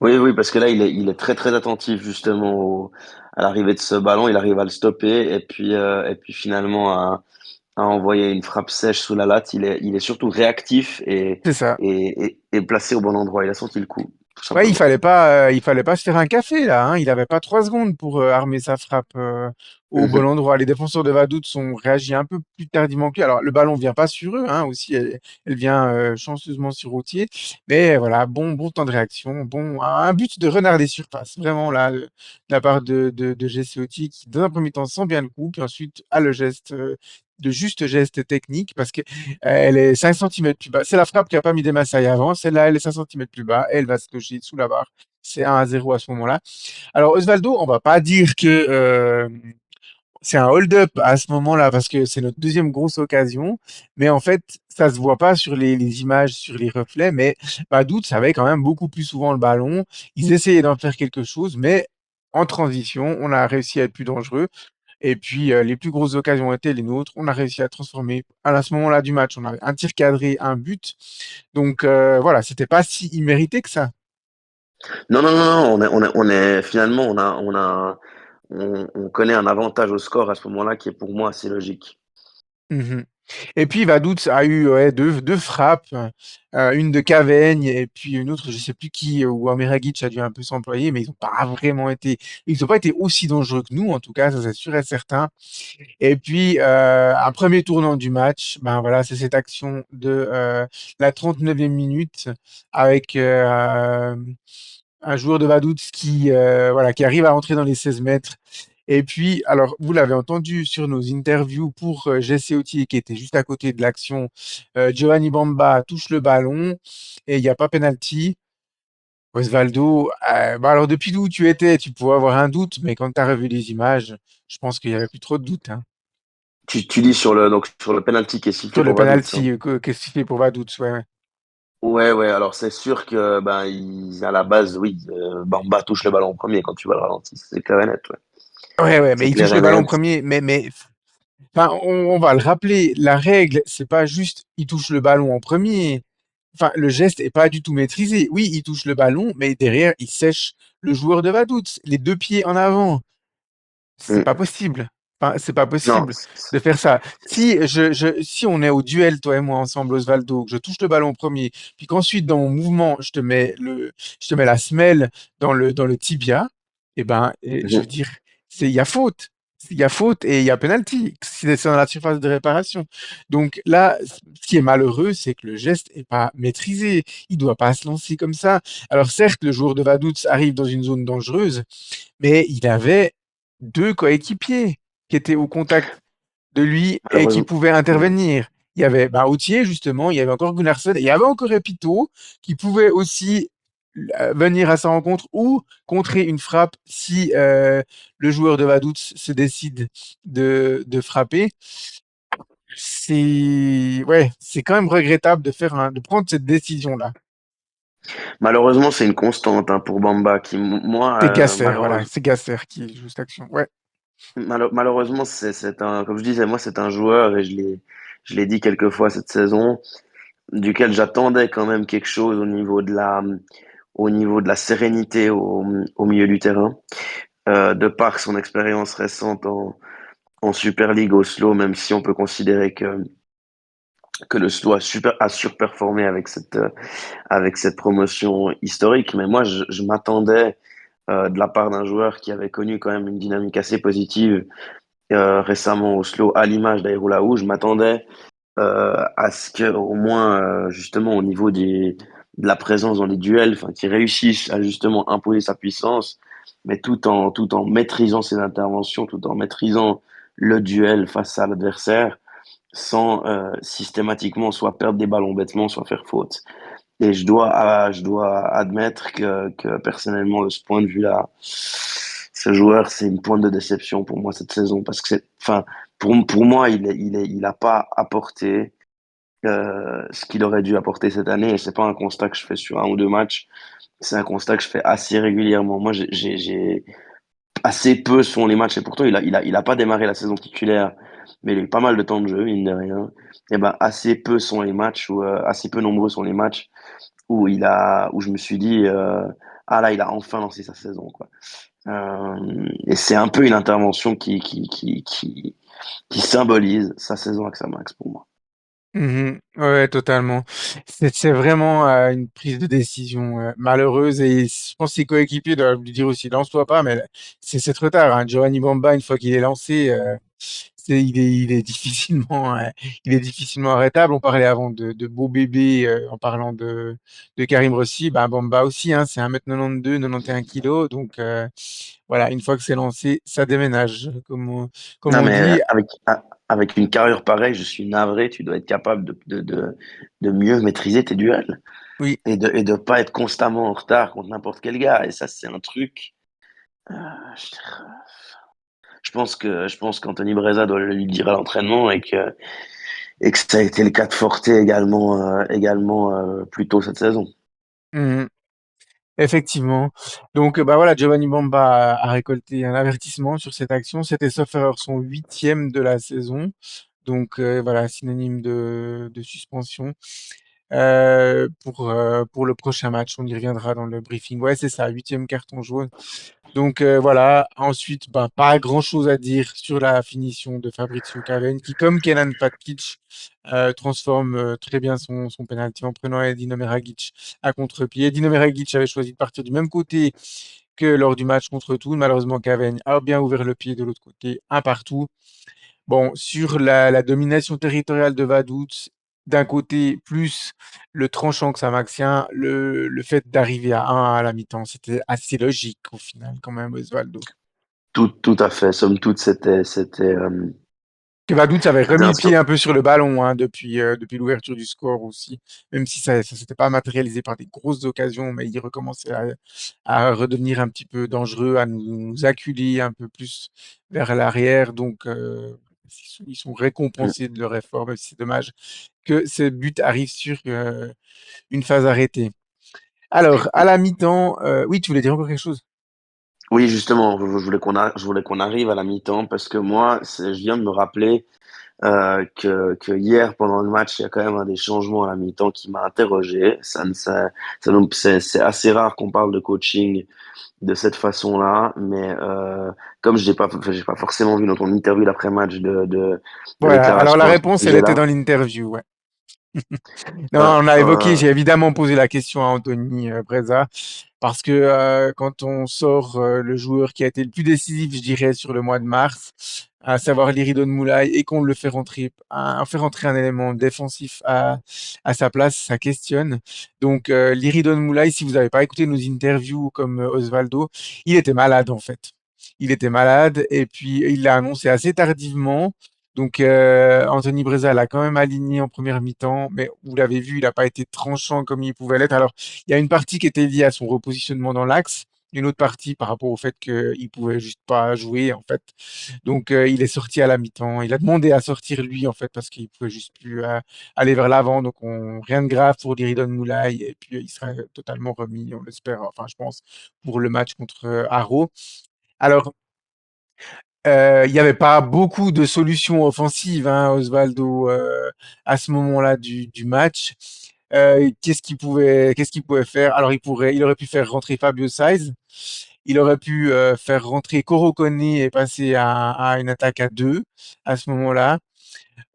Oui, oui, parce que là, il est très, très attentif justement à l'arrivée de ce ballon. Il arrive à le stopper et puis finalement à envoyer une frappe sèche sous la latte. Il est surtout réactif et, C'est ça. et, et placé au bon endroit. Il a senti le coup, tout Ouais, simplement. il fallait pas se faire un café là, hein. Il avait pas 3 secondes pour armer sa frappe au bon Mhm. endroit. Les défenseurs de Vaduz ont réagi un peu plus tardivement que lui. Alors le ballon vient pas sur eux, hein, aussi, elle vient chanceusement sur Routier. Mais voilà, bon temps de réaction, bon, un but de renard des surfaces, vraiment là, de la part de Jesse Oti, qui dans un premier temps sent bien le coup, puis ensuite a le geste. De juste geste technique parce que elle est 5 centimètres plus bas. C'est la frappe qui a pas mis des massailles avant. Celle-là, elle est 5 centimètres plus bas. Elle va se loger sous la barre. C'est 1-0 à ce moment-là. Alors, Osvaldo, on va pas dire que c'est un hold-up à ce moment-là parce que c'est notre deuxième grosse occasion. Mais en fait, ça se voit pas sur les images, sur les reflets. Mais Badout savait quand même beaucoup plus souvent le ballon. Ils essayaient d'en faire quelque chose, mais en transition, on a réussi à être plus dangereux. Et puis, les plus grosses occasions étaient les nôtres. On a réussi à transformer. À ce moment-là du match, on avait un tir cadré, un but. Donc, voilà, c'était pas si immérité que ça. Non, non, non, non, finalement, on connaît un avantage au score à ce moment-là qui est pour moi assez logique. Mhm. Et puis, Vaduz a eu ouais, deux frappes, une de Caveigne et puis une autre, je sais plus qui, où Amiragic a dû un peu s'employer, mais ils n'ont pas été aussi dangereux que nous, en tout cas, ça c'est sûr et certain. Et puis, un premier tournant du match, ben voilà, c'est cette action de la 39e minute avec un joueur de Vaduz voilà, qui arrive à entrer dans les 16 mètres. Et puis, alors, vous l'avez entendu sur nos interviews pour Jesse Oti, qui était juste à côté de l'action. Giovanni Bamba touche le ballon et il n'y a pas penalty. Osvaldo, bah alors depuis d'où tu étais, tu pouvais avoir un doute, mais quand tu as revu les images, je pense qu'il n'y avait plus trop de doute, hein. Tu dis sur le penalty qui est sifflé Sur le pour Vaduz, hein. penalty, qu'est-ce que tu fais pour Vaduz, ouais, ouais. Ouais, ouais, alors c'est sûr que à la base, oui, Bamba touche le ballon en premier quand tu vois le ralenti, c'est clair et net, ouais. Ouais, ouais, mais C'est il touche clair le et ballon en net. premier, mais enfin, on va le rappeler, la règle, c'est pas juste il touche le ballon en premier. enfin, le geste est pas du tout maîtrisé. Oui, il touche le ballon, mais derrière, il sèche le joueur de Vaduz, les deux pieds en avant. C'est Mm. pas possible. Enfin, c'est pas Non, possible de faire ça. Si on est au duel, toi et moi, ensemble, Osvaldo, que je touche le ballon en premier, puis qu'ensuite, dans mon mouvement, je te mets la semelle dans le tibia, eh ben, je veux mhm. dire, il y a faute. Il y a faute et il y a penalty. Si c'est dans la surface de réparation. Donc là, ce qui est malheureux, c'est que le geste est pas maîtrisé. Il doit pas se lancer comme ça. Alors certes, le joueur de Vaduz arrive dans une zone dangereuse, mais il avait deux coéquipiers qui étaient au contact de lui et qui Malheureusement. pouvaient Mm. intervenir. Il y avait Autier, justement, il y avait encore Gunnarsson, et il y avait encore Epito qui pouvait aussi venir à sa rencontre ou contrer une frappe si le joueur de Vaduz se décide de frapper. C'est quand même regrettable de prendre cette décision-là. Malheureusement, c'est une constante hein, pour Bamba qui, moi, C'est Gasser, voilà, c'est Gasser qui joue cette action. Ouais. malheureusement, c'est un, comme je disais, moi, c'est un joueur et je l'ai dit quelques fois cette saison, duquel j'attendais quand même quelque chose au niveau de la sérénité au milieu du terrain, de par son expérience récente en Super League Oslo, même si on peut considérer que le Slow a surperformé avec cette promotion historique. Mais moi, je m'attendais de la part d'un joueur qui avait connu quand même une dynamique assez positive récemment au Slow, à l'image d'Aïroulaou, je m'attendais à ce que au moins justement au niveau de la présence dans les duels, enfin, qu'il réussisse à justement imposer sa puissance, mais tout en maîtrisant ses interventions, tout en maîtrisant le duel face à l'adversaire sans systématiquement soit perdre des ballons bêtement, soit faire faute. Et je dois admettre que personnellement, de ce point de vue-là, ce joueur, c'est une pointe de déception pour moi cette saison parce que enfin, pour moi, il a pas apporté ce qu'il aurait dû apporter cette année. Et c'est pas un constat que je fais sur un ou deux matchs, c'est un constat que je fais assez régulièrement. Moi, j'ai assez peu sont les matchs et pourtant il a pas démarré la saison titulaire, mais il a eu pas mal de temps de jeu, mine de rien. Et ben assez peu sont les matchs ou assez peu nombreux sont les matchs où je me suis dit ah là il a enfin lancé sa saison quoi. Et c'est un peu une intervention qui symbolise sa saison avec sa Max pour moi. Mhm. Ouais, totalement. C'est vraiment une prise de décision malheureuse et je pense que ses coéquipiers doivent lui dire aussi, lance-toi pas, mais c'est trop tard. Hein. Giovanni Bamba, une fois qu'il est lancé, il est difficilement arrêtable. On parlait avant de beau bébé en parlant de Karim Rossi, bah Bamba aussi, hein, c'est 1m92, 91 kilos, donc voilà, une fois que c'est lancé, ça déménage, comme Non on mais dit. avec une carrure pareille, je suis navré, tu dois être capable de mieux maîtriser tes duels Oui. et de pas être constamment en retard contre n'importe quel gars. Et ça, c'est un truc. Je je pense qu'Anthony Breza doit le lui dire à l'entraînement et que ça a été le cas de Forte également plus tôt cette saison. Mhm. Effectivement. Donc, bah voilà, Giovanni Bamba a récolté un avertissement sur cette action. C'était sauf erreur son huitième de la saison. Donc, voilà, synonyme de suspension. Pour le prochain match, on y reviendra dans le briefing. Ouais, c'est ça, huitième carton jaune. Donc voilà, ensuite, ben, pas grand-chose à dire sur la finition de Fabrizio Cavani, qui, comme Kenan Patkic, transforme très bien son penalty en prenant Edin Omeragic à contre-pied. Edin Omeragic avait choisi de partir du même côté que lors du match contre Toul. Malheureusement, Cavani a bien ouvert le pied de l'autre côté, un partout. Bon, sur la domination territoriale de Vaduz, d'un côté, plus le tranchant que Samaxien, le fait d'arriver à 1 à la mi-temps, c'était assez logique au final, quand même, Osvaldo. Tout à fait. Somme toute, Que Vaduz avait c'était remis un le pied score. un peu sur le ballon hein, depuis l'ouverture du score aussi, même si ça ne s'était pas matérialisé par des grosses occasions, mais il recommençait à redevenir un petit peu dangereux, à nous acculer un peu plus vers l'arrière. Donc, ils sont récompensés de leur effort, même si c'est dommage que ce but arrive sur une phase arrêtée. Alors, à la mi-temps, oui, tu voulais dire encore quelque chose? Oui, justement, je voulais qu'on arrive à la mi-temps parce que moi, je viens de me rappeler. que hier, pendant le match, il y a quand même un des changements à la mi-temps qui m'a interrogé. C'est assez rare qu'on parle de coaching de cette façon-là, mais comme j'ai pas forcément vu dans ton interview d'après-match de Voilà, alors déclaration la à ce réponse, elle était sujet-là. dans l'interview, ouais. Non, Euh, on a évoqué, euh, j'ai évidemment posé la question à Anthony Breza, parce que quand on sort le joueur qui a été le plus décisif, je dirais, sur le mois de mars, à savoir Liridon Moulay, et qu'on le fait rentrer un élément défensif à sa place, ça questionne. Donc Liridon Moulay, si vous n'avez pas écouté nos interviews comme Osvaldo, il était malade en fait. Il était malade et puis il l'a annoncé assez tardivement. Donc Anthony Breza l'a quand même aligné en première mi-temps, mais vous l'avez vu, il n'a pas été tranchant comme il pouvait l'être. Alors, il y a une partie qui était liée à son repositionnement dans l'axe, une autre partie par rapport au fait qu'il pouvait juste pas jouer en fait. Donc il est sorti à la mi-temps. Il a demandé à sortir lui en fait parce qu'il pouvait juste plus aller vers l'avant. Donc rien de grave pour Liridon Moulay et puis il sera totalement remis, on l'espère. Enfin, je pense pour le match contre Haro. Alors il n'y avait pas beaucoup de solutions offensives, hein, Osvaldo, à ce moment-là du match. Qu'est-ce qu'il pouvait faire? Alors, il aurait pu faire rentrer Fabio Saiz. Il aurait pu faire rentrer Coro Koné et passer à une attaque à deux à ce moment-là.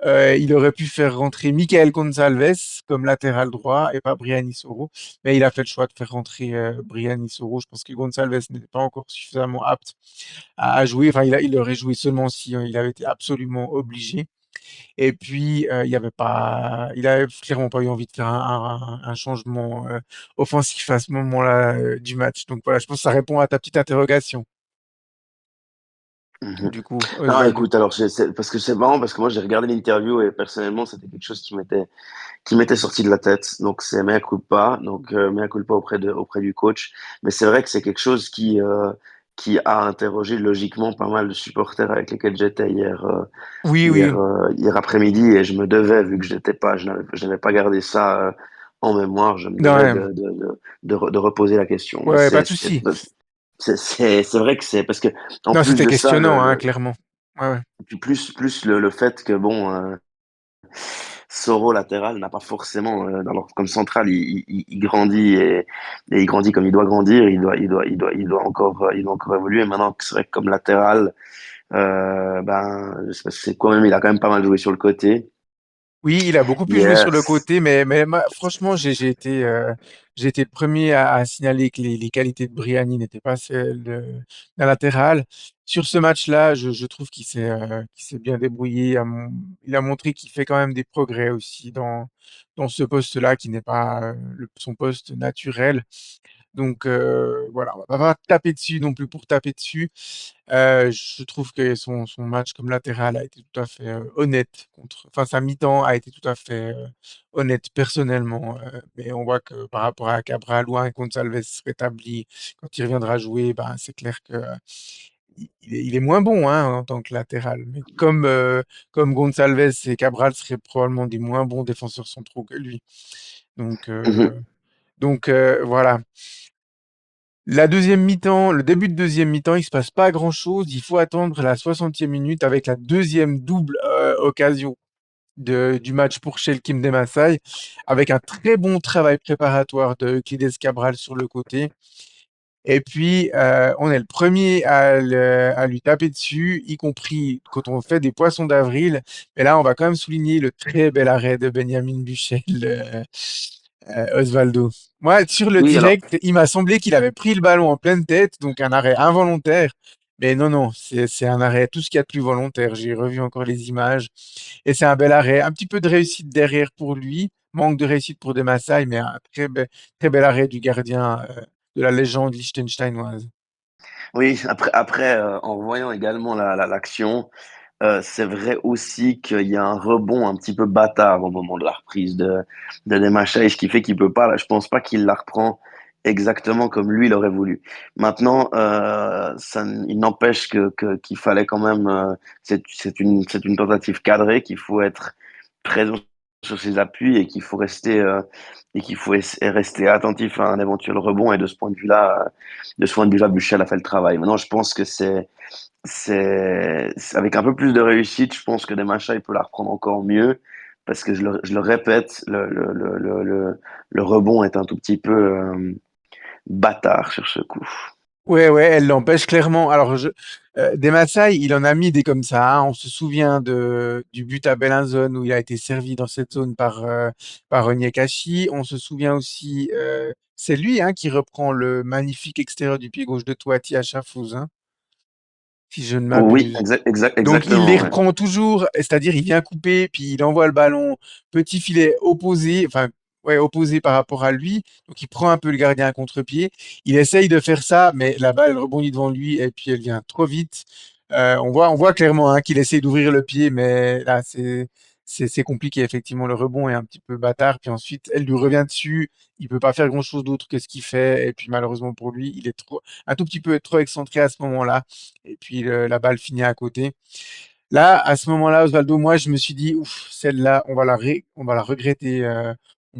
Il aurait pu faire rentrer Michael Gonçalves comme latéral droit et pas Brian Isoro. Mais il a fait le choix de faire rentrer Brian Isoro. Je pense que Gonçalves n'était pas encore suffisamment apte à jouer. Enfin, il aurait joué seulement si il avait été absolument obligé. Et puis, il avait clairement pas eu envie de faire un changement offensif à ce moment-là du match. Donc voilà, je pense que ça répond à ta petite interrogation, mhm. du coup, Non, Osvaldo. écoute, alors parce que c'est marrant parce que moi j'ai regardé l'interview et personnellement c'était quelque chose qui m'était sorti de la tête. Donc c'est mea culpa, donc mea culpa auprès du coach. Mais c'est vrai que c'est quelque chose qui a interrogé logiquement pas mal de supporters avec lesquels j'étais Oui, oui, hier après-midi et je me devais, vu que je n'avais pas gardé ça en mémoire, je me non, devais ouais, de reposer la question. Mais ouais, pas de souci. c'est vrai que c'est parce que en Non, plus c'était de ça, questionnant, hein, clairement. Ouais, ouais. plus le fait que bon. Soro latéral n'a pas forcément, alors comme central, il grandit et il grandit comme il doit grandir. Il doit encore évoluer. Maintenant, c'est vrai que comme latéral, c'est quand même, il a quand même pas mal joué sur le côté. Oui, il a beaucoup plus joué sur le Yes. côté, franchement, j'ai été le premier à signaler que les qualités de Briani n'étaient pas celles d'un latéral. Sur ce match-là, je trouve qu'il s'est bien débrouillé. Il a montré qu'il fait quand même des progrès aussi dans ce poste-là, qui n'est pas son poste naturel. Donc voilà, on va pas taper dessus non plus pour taper dessus. Je trouve que son match comme latéral a été tout à fait honnête enfin sa mi-temps a été tout à fait honnête personnellement. Mais on voit que par rapport à Cabral ou à un Gonçalves rétabli, quand il reviendra jouer, ben, c'est clair que il est moins bon hein, en tant que latéral. Mais comme Gonçalves et Cabral seraient probablement des moins bons défenseurs centraux que lui. Donc, Mhm, voilà. Le début de deuxième mi-temps, il se passe pas grand-chose. Il faut attendre la 60e minute avec la deuxième double occasion du match pour Kim Demassay, avec un très bon travail préparatoire de Euclides Cabral sur le côté. Et puis, on est le premier à lui taper dessus, y compris quand on fait des poissons d'avril. Mais là, on va quand même souligner le très bel arrêt de Benjamin Buchel, Osvaldo. Moi, sur le oui, alors, direct, il m'a semblé qu'il avait pris le ballon en pleine tête, donc un arrêt involontaire. Mais non, non, c'est un arrêt, tout ce qu'il y a de plus volontaire. J'ai revu encore les images. Et c'est un bel arrêt. Un petit peu de réussite derrière pour lui. Manque de réussite pour Demassay, mais un très bel arrêt du gardien de la légende liechtensteinoise. oui, après en voyant également l'action, c'est vrai aussi qu'il y a un rebond un petit peu bâtard au moment de la reprise de Demachaï, ce qui fait qu'il peut pas, là, je pense pas qu'il la reprend exactement comme lui il aurait voulu. Maintenant, il n'empêche qu'il fallait quand même, c'est une tentative cadrée, qu'il faut être présent sur ses appuis et qu'il faut rester attentif à un éventuel rebond et de ce point de vue-là, Buchel a fait le travail. Maintenant, je pense que avec un peu plus de réussite, je pense que des machins, il peut la reprendre encore mieux. Parce que je le répète, le rebond est un tout petit peu bâtard sur ce coup. Ouais, ouais, elle l'empêche clairement. Alors, des Maasai, il en a mis des comme ça, hein. On se souvient du but à Bellinzone où il a été servi dans cette zone par Onyekashi. On se souvient aussi, c'est lui, hein, qui reprend le magnifique extérieur du pied gauche de Touati à Chafouz, hein, si je ne Oui, m'abuse. Donc il les exactement, ouais. reprend toujours, c'est-à-dire il vient couper, puis il envoie le ballon, petit filet opposé, enfin ouais, opposé par rapport à lui. Donc il prend un peu le gardien à contre-pied. Il essaye de faire ça, mais la balle elle rebondit devant lui et puis elle vient trop vite. On voit clairement, hein, qu'il essaye d'ouvrir le pied, mais là c'est compliqué effectivement. Le rebond est un petit peu bâtard, puis ensuite elle lui revient dessus. Il peut pas faire grand-chose d'autre que ce qu'il fait, et puis malheureusement pour lui, il est trop un tout petit peu trop excentré à ce moment-là et puis la balle finit à côté. Là, à ce moment-là, Osvaldo, moi, je me suis dit, ouf, celle-là, on va la regretter, on va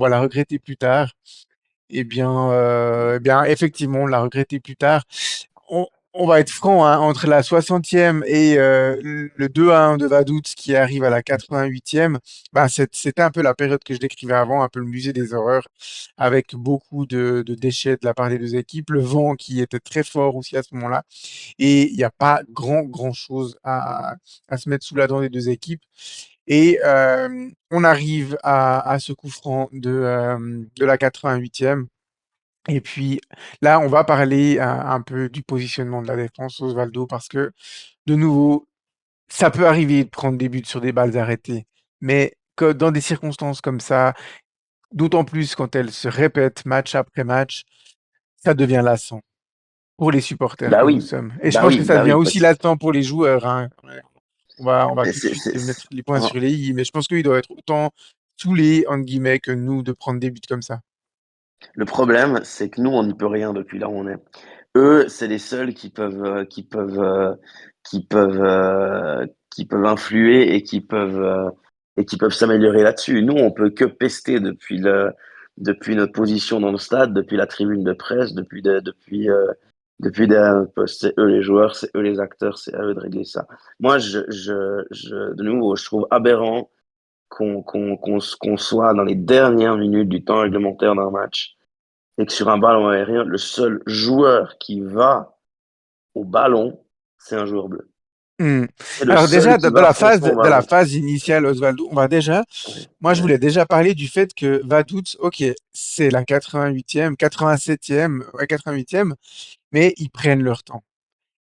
la regretter plus tard. Eh bien, effectivement, on l'a regretté plus tard. On va être franc, hein, entre la 60e et le 2-1 de Vaduz qui arrive à la 88e, ben c'était un peu la période que je décrivais avant, un peu le musée des horreurs, avec beaucoup de déchets de la part des deux équipes, le vent qui était très fort aussi à ce moment-là. Et il n'y a pas grand chose à se mettre sous la dent des deux équipes. Et on arrive à ce coup franc de la 88e. Et puis là, on va parler un peu du positionnement de la défense, Osvaldo, parce que de nouveau, ça peut arriver de prendre des buts sur des balles arrêtées. Mais que dans des circonstances comme ça, d'autant plus quand elles se répètent match après match, ça devient lassant pour les supporters Bah que nous oui, sommes. Et je pense que ça devient aussi parce lassant pour les joueurs, hein. Ouais. On va que tout de suite mettre les points oh, sur les i, mais je pense qu'ils doivent être autant saoulés, entre guillemets, que nous de prendre des buts comme ça. le problème, c'est que nous, on n'y peut rien depuis là où on est. Eux, c'est les seuls qui peuvent influer et qui peuvent s'améliorer là-dessus. Nous, on peut que pester depuis notre position dans le stade, depuis la tribune de presse, depuis derrière notre poste. C'est eux les joueurs, c'est eux les acteurs, c'est à eux de régler ça. Moi, de nouveau, je trouve aberrant qu'on soit dans les dernières minutes du temps réglementaire d'un match et que sur un ballon aérien, le seul joueur qui va au ballon, c'est un joueur bleu. Hmm. C'est le Alors seul déjà, qui va franchement au de la ballon. phase initiale, Osvaldo, Ouais, moi je ouais. voulais déjà parler du fait que Vaduz, ok, c'est la 88e, 87e, ouais, 88e, mais ils prennent leur temps.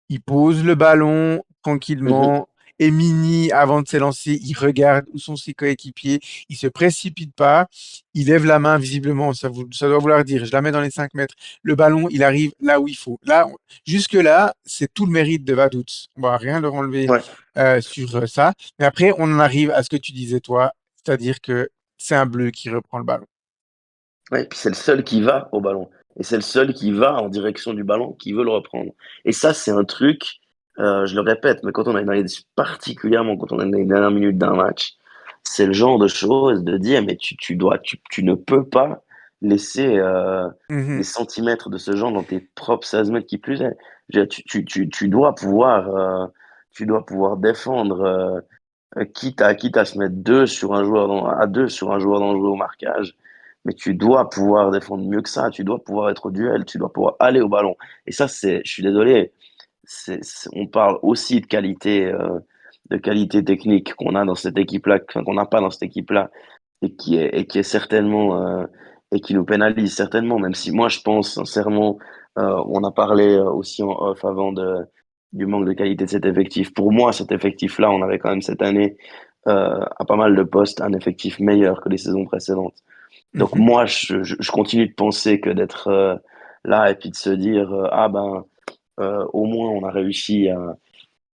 Il pose le ballon Mhm. tranquillement. Et Mini, avant de s'élancer, il regarde où sont ses coéquipiers. Il se précipite pas. Il lève la main visiblement. Ça doit vouloir dire, je la mets dans les 5 mètres. Le ballon, il arrive là où il faut. Jusque-là, c'est tout le mérite de Vaduz. On va rien leur enlever Ouais. sur ça. Mais après, on en arrive à ce que tu disais, toi. C'est-à-dire que c'est un bleu qui reprend le ballon. Ouais, puis c'est le seul qui va au ballon. Et c'est le seul qui va en direction du ballon, qui veut le reprendre. Et ça, c'est un truc, je le répète, mais quand on est particulièrement quand on est dans les dernières minutes d'un match, c'est le genre de choses de dire, mais tu ne peux pas laisser des Mhm. centimètres de ce genre dans tes propres 16 mètres qui plus est. Je veux dire, tu dois pouvoir défendre, quitte à se mettre à deux sur un joueur dangereux au marquage. Mais tu dois pouvoir défendre mieux que ça. Tu dois pouvoir être au duel. Tu dois pouvoir aller au ballon. Et ça, je suis désolé, on parle aussi de qualité technique qu'on a dans cette équipe-là, enfin, qu'on n'a pas dans cette équipe-là, et qui est certainement, et qui nous pénalise certainement, même si moi je pense sincèrement, on a parlé aussi en off du manque de qualité de cet effectif. Pour moi, cet effectif-là, on avait quand même cette année, à pas mal de postes, un effectif meilleur que les saisons précédentes. Donc Mhm. moi, je continue de penser que d'être là et puis de se dire, ah ben, au moins on a réussi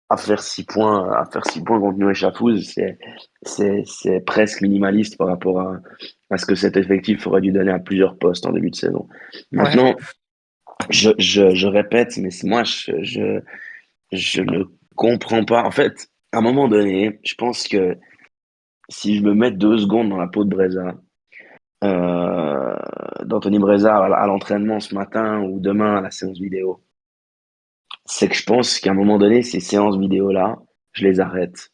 à faire 6 points contre nous échafouze, c'est presque minimaliste par rapport à ce que cet effectif aurait dû donner à plusieurs postes en début de saison. Ouais. Maintenant, je répète, mais moi, je ne comprends pas. En fait, à un moment donné, je pense que si je me mets 2 secondes dans la peau de Breza, euh, d'Anthony Breza à l'entraînement ce matin ou demain à la séance vidéo, c'est que je pense qu'à un moment donné, ces séances vidéo-là, je les arrête,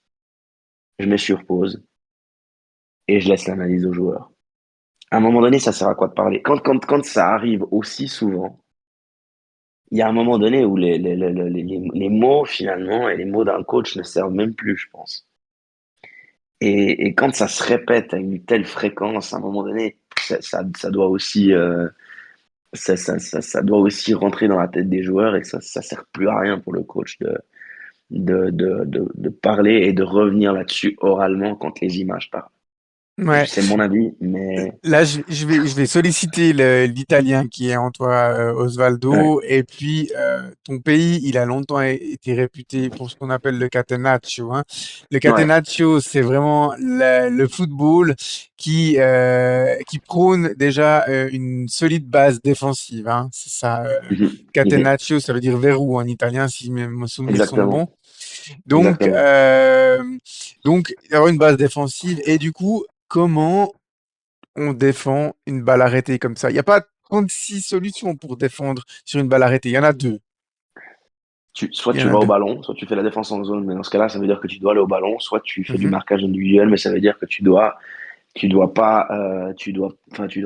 je mets sur pause et je laisse l'analyse aux joueurs. À un moment donné, ça sert à quoi de parler? Quand ça arrive aussi souvent, il y a un moment donné où les mots, finalement, et les mots d'un coach ne servent même plus, je pense. Et quand ça se répète à une telle fréquence, à un moment donné, ça doit aussi, ça doit aussi rentrer dans la tête des joueurs et ça sert plus à rien pour le coach de parler et de revenir là-dessus oralement quand les images parlent. Ouais. C'est mon avis, mais Là, je vais solliciter l'italien qui est en toi, ouais. Osvaldo. Et puis, ton pays, il a longtemps été réputé pour ce qu'on appelle le catenaccio, hein. Le Ouais. catenaccio, c'est vraiment le football qui prône déjà une solide base défensive, hein. C'est ça. Mhm. Mhm. Catenaccio, ça veut dire verrou en italien, si mes souvenirs sont Exactement. bons. Donc, Exactement. avoir une base défensive. Et du coup, comment on défend une balle arrêtée comme ça? Il n'y a pas 36 solutions pour défendre sur une balle arrêtée. Il y en a deux. Soit Il y tu en a vas au deux. ballon, soit tu fais la défense en zone, mais dans ce cas-là, ça veut dire que tu dois aller au ballon, soit tu fais du Mhm, marquage individuel, mais ça veut dire que tu dois pas, tu dois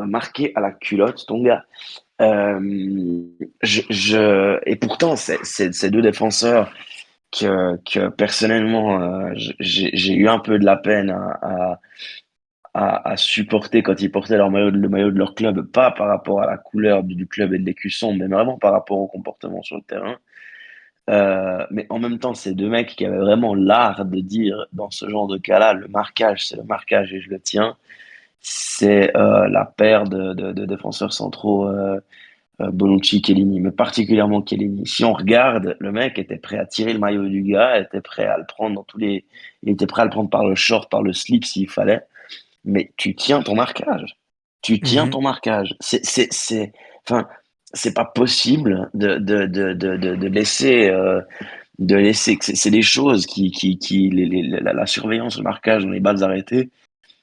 marquer à la culotte ton gars. Et pourtant, ces deux défenseurs que personnellement, j'ai eu un peu de la peine à supporter quand ils portaient le maillot de leur club, pas par rapport à la couleur du club et de l'écusson, mais vraiment par rapport au comportement sur le terrain. Mais en même temps, c'est deux mecs qui avaient vraiment l'art de dire, dans ce genre de cas-là, le marquage, c'est le marquage et je le tiens. C'est la paire de défenseurs centraux Bonucci, Chiellini, mais particulièrement Chiellini. Si on regarde, le mec était prêt à tirer le maillot du gars, était prêt à le prendre dans tous les, il était prêt à le prendre par le short, par le slip s'il fallait. Mais tu tiens ton marquage. Tu tiens mhm. ton marquage. Enfin, c'est pas possible de laisser. C'est des choses la surveillance, le marquage dans les balles arrêtées,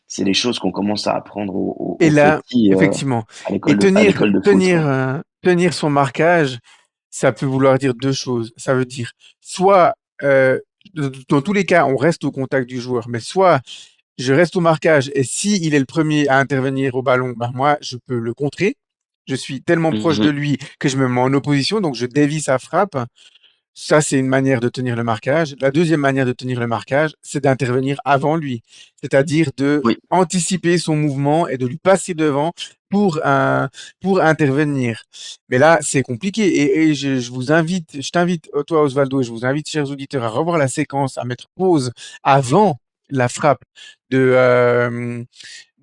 c'est des choses qu'on commence à apprendre Et aux là, petits effectivement, et à l'école de foot, quoi. tenir son marquage, ça peut vouloir dire deux choses. Ça veut dire soit, dans tous les cas, on reste au contact du joueur, mais soit je reste au marquage et si il est le premier à intervenir au ballon, ben moi, je peux le contrer. Je suis tellement proche de Mhm. lui que je me mets en opposition, donc je dévie sa frappe. Ça, c'est une manière de tenir le marquage. La deuxième manière de tenir le marquage, c'est d'intervenir avant lui, c'est-à-dire de Oui. anticiper son mouvement et de lui passer devant pour pour intervenir. Mais là, c'est compliqué et je vous invite, je t'invite, toi Osvaldo, et je vous invite, chers auditeurs, à revoir la séquence, à mettre pause avant la frappe de,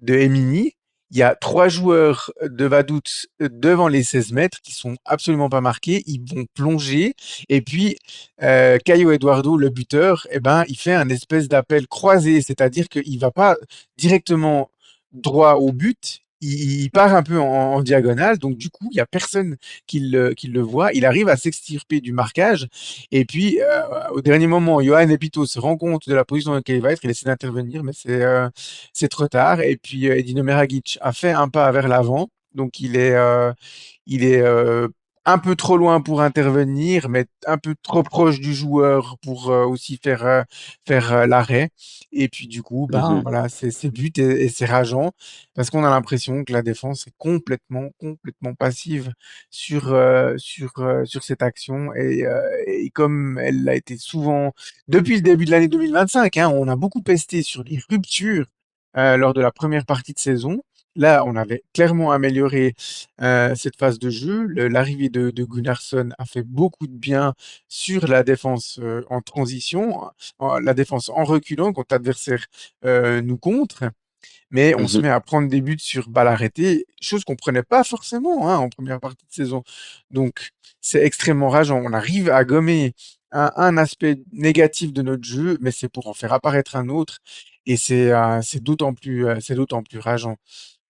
de Emini. Il y a trois joueurs de Vaduz devant les 16 mètres qui sont absolument pas marqués. Ils vont plonger. Et puis, Caio Eduardo, le buteur, eh ben, il fait un espèce d'appel croisé, c'est-à-dire qu'il va pas directement droit au but. Il part un peu en diagonale, donc du coup, il y a personne qui le voit. Il arrive à s'extirper du marquage. Et puis, au dernier moment, Johan Epito se rend compte de la position dans laquelle il va être. Il essaie d'intervenir, mais c'est trop tard. Et puis, Edino Meragic a fait un pas vers l'avant. Donc, il est un peu trop loin pour intervenir, mais un peu trop proche du joueur pour aussi faire l'arrêt. Et puis du coup, ben Mhm. voilà, c'est but et c'est rageant parce qu'on a l'impression que la défense est complètement passive sur cette action. Et comme elle l'a été souvent depuis le début de l'année 2025, hein, on a beaucoup pesté sur les ruptures lors de la première partie de saison. Là, on avait clairement amélioré cette phase de jeu. L'arrivée de Gunnarsson a fait beaucoup de bien sur la défense en transition, la défense en reculant quand l'adversaire nous contre. Mais on se Mhm. met à prendre des buts sur balle arrêtée, chose qu'on prenait pas forcément hein, en première partie de saison. Donc, c'est extrêmement rageant. On arrive à gommer un aspect négatif de notre jeu, mais c'est pour en faire apparaître un autre. Et c'est d'autant plus rageant.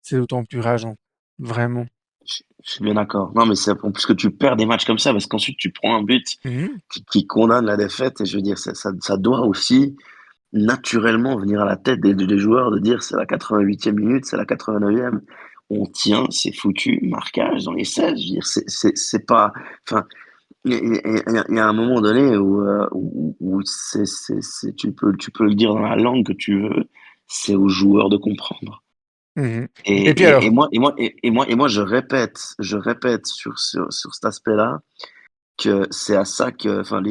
C'est d'autant plus rageant. Vraiment. Je suis bien d'accord. Non, mais c'est en plus que tu perds des matchs comme ça parce qu'ensuite tu prends un but Mhm. qui condamne la défaite et je veux dire, ça doit aussi naturellement venir à la tête des joueurs de dire c'est la 88e minute, c'est la 89e. On tient, c'est foutu, marquage dans les 16. Je veux dire, c'est pas. Enfin, il y a un moment donné où tu peux le dire dans la langue que tu veux, c'est aux joueurs de comprendre. Mhm. Et puis alors, Et moi, je répète sur cet aspect-là que c'est à ça que, enfin,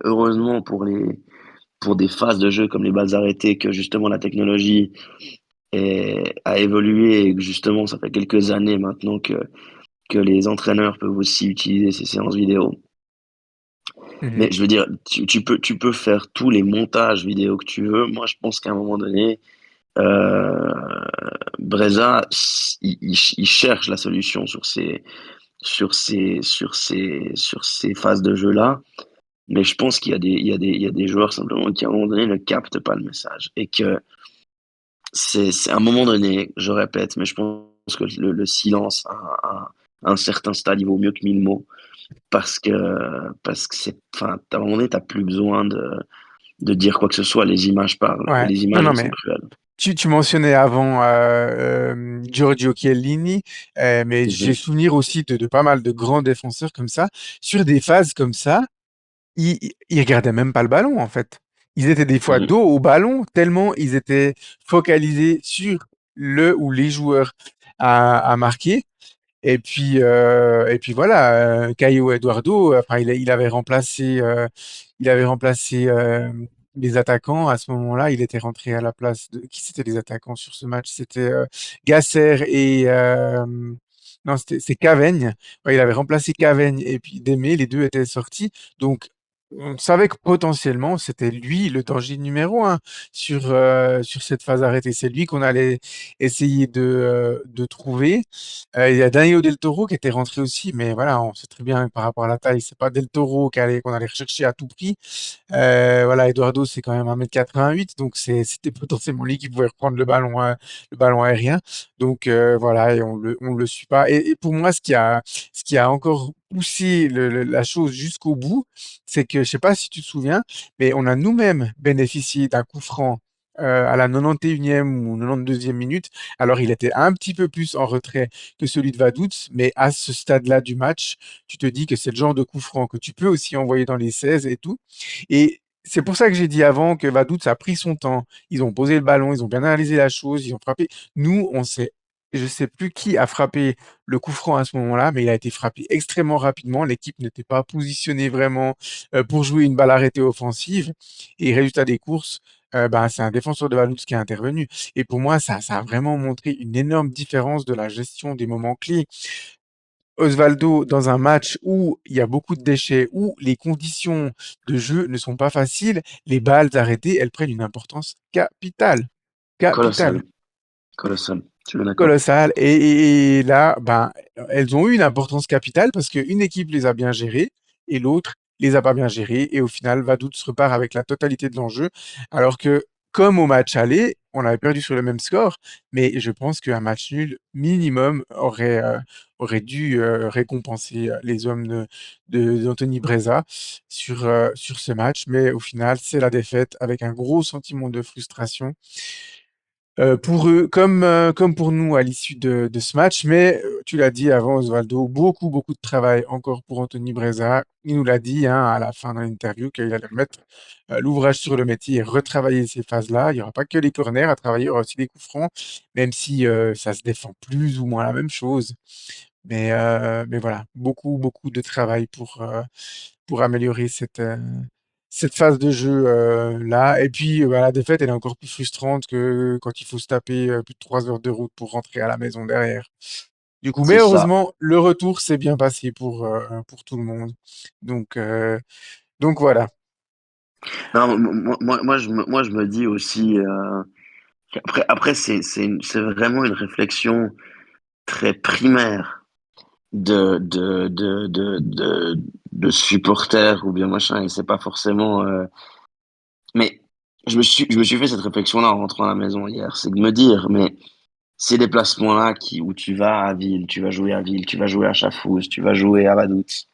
heureusement pour des phases de jeu comme les balles arrêtées, que justement la technologie a évolué et que justement ça fait quelques années maintenant que les entraîneurs peuvent aussi utiliser ces séances vidéo. mhm, Mais je veux dire, tu peux faire tous les montages vidéo que tu veux. Moi, je pense qu'à un moment donné, euh, Breza, il cherche la solution sur ces phases de jeu-là. Mais je pense qu'il y a il y a des joueurs simplement qui, à un moment donné, ne captent pas le message. Et que c'est à un moment donné, je répète, mais je pense que le silence à un certain stade, il vaut mieux que 1000 mots. Parce que enfin, à un moment donné, t'as plus besoin de dire quoi que ce soit. Les images parlent. Et ouais, les non, images, non, elles sont mais cruelles. tu mentionnais avant Giorgio Chiellini, mais j'ai Mhm. souvenir aussi de pas mal de grands défenseurs comme ça, sur des phases comme ça, ils regardaient même pas le ballon en fait. Ils étaient des fois Mhm. dos au ballon, tellement ils étaient focalisés sur le ou les joueurs à marquer. Et puis voilà, Caio Eduardo, enfin, il avait remplacé les attaquants à ce moment-là. Il était rentré à la place de qui c'était les attaquants sur ce match? C'était Gasser et non, c'est Cavaigne. Ouais, il avait remplacé Cavaigne et puis Démé. Les deux étaient sortis. Donc on savait que potentiellement c'était lui le danger numéro un sur cette phase arrêtée. C'est lui qu'on allait essayer de trouver. Il y a Danilo Del Toro qui était rentré aussi, mais voilà, on sait très bien que par rapport à la taille, c'est pas Del Toro qu'on allait rechercher à tout prix. Voilà, Eduardo, c'est quand même 1,88 m, donc c'était potentiellement lui qui pouvait reprendre le ballon aérien. Donc voilà, et on le suit pas. Et pour moi, ce qui a encore poussé la chose jusqu'au bout, c'est que, je sais pas si tu te souviens, mais on a nous-mêmes bénéficié d'un coup franc à la 91e ou 92e minute. Alors, il était un petit peu plus en retrait que celui de Vaduz, mais à ce stade-là du match, tu te dis que c'est le genre de coup franc que tu peux aussi envoyer dans les 16 et tout. Et c'est pour ça que j'ai dit avant que Vaduz a pris son temps. Ils ont posé le ballon, ils ont bien analysé la chose, ils ont frappé. Nous, on sait, je sais plus qui a frappé le coup franc à ce moment-là, mais il a été frappé extrêmement rapidement. L'équipe n'était pas positionnée vraiment pour jouer une balle arrêtée offensive. Et résultat des courses, ben, c'est un défenseur de Vaduz qui est intervenu. Et pour moi, ça a vraiment montré une énorme différence de la gestion des moments clés. Osvaldo, dans un match où il y a beaucoup de déchets, où les conditions de jeu ne sont pas faciles, les balles arrêtées, elles prennent une importance capitale. Capitale. Colossal. Colossal. Je suis bien d'accord. Colossale. Et là, ben, elles ont eu une importance capitale parce qu'une équipe les a bien gérées et l'autre les a pas bien gérées. Et au final, Vaduz repart avec la totalité de l'enjeu. Alors que, comme au match aller, on avait perdu sur le même score, mais je pense qu'un match nul minimum aurait dû récompenser les hommes d'Anthony Breza sur ce match. Mais au final, c'est la défaite avec un gros sentiment de frustration pour eux, comme pour nous à l'issue de ce match. Mais tu l'as dit avant, Osvaldo, beaucoup de travail encore pour Anthony Breza. Il nous l'a dit hein, à la fin de l'interview qu'il allait mettre l'ouvrage sur le métier et retravailler ces phases-là. Il n'y aura pas que les corners à travailler, il y aura aussi les coups francs, même si ça se défend plus ou moins la même chose. Mais voilà, beaucoup de travail pour améliorer cette phase de jeu là. Et puis bah, la défaite, elle est encore plus frustrante que quand il faut se taper plus de 3 heures de route pour rentrer à la maison derrière. Du coup, mais C'est ça. heureusement, le retour s'est bien passé pour tout le monde. Donc, euh, donc voilà. Non, moi, je me dis aussi, après c'est vraiment une réflexion très primaire de supporters ou bien machin, et c'est pas forcément, mais je me suis fait cette réflexion-là en rentrant à la maison hier, c'est de me dire, mais ces déplacements-là où tu vas à Ville, tu vas jouer à Ville, tu vas jouer à Chafouz, tu vas jouer à Vaduz.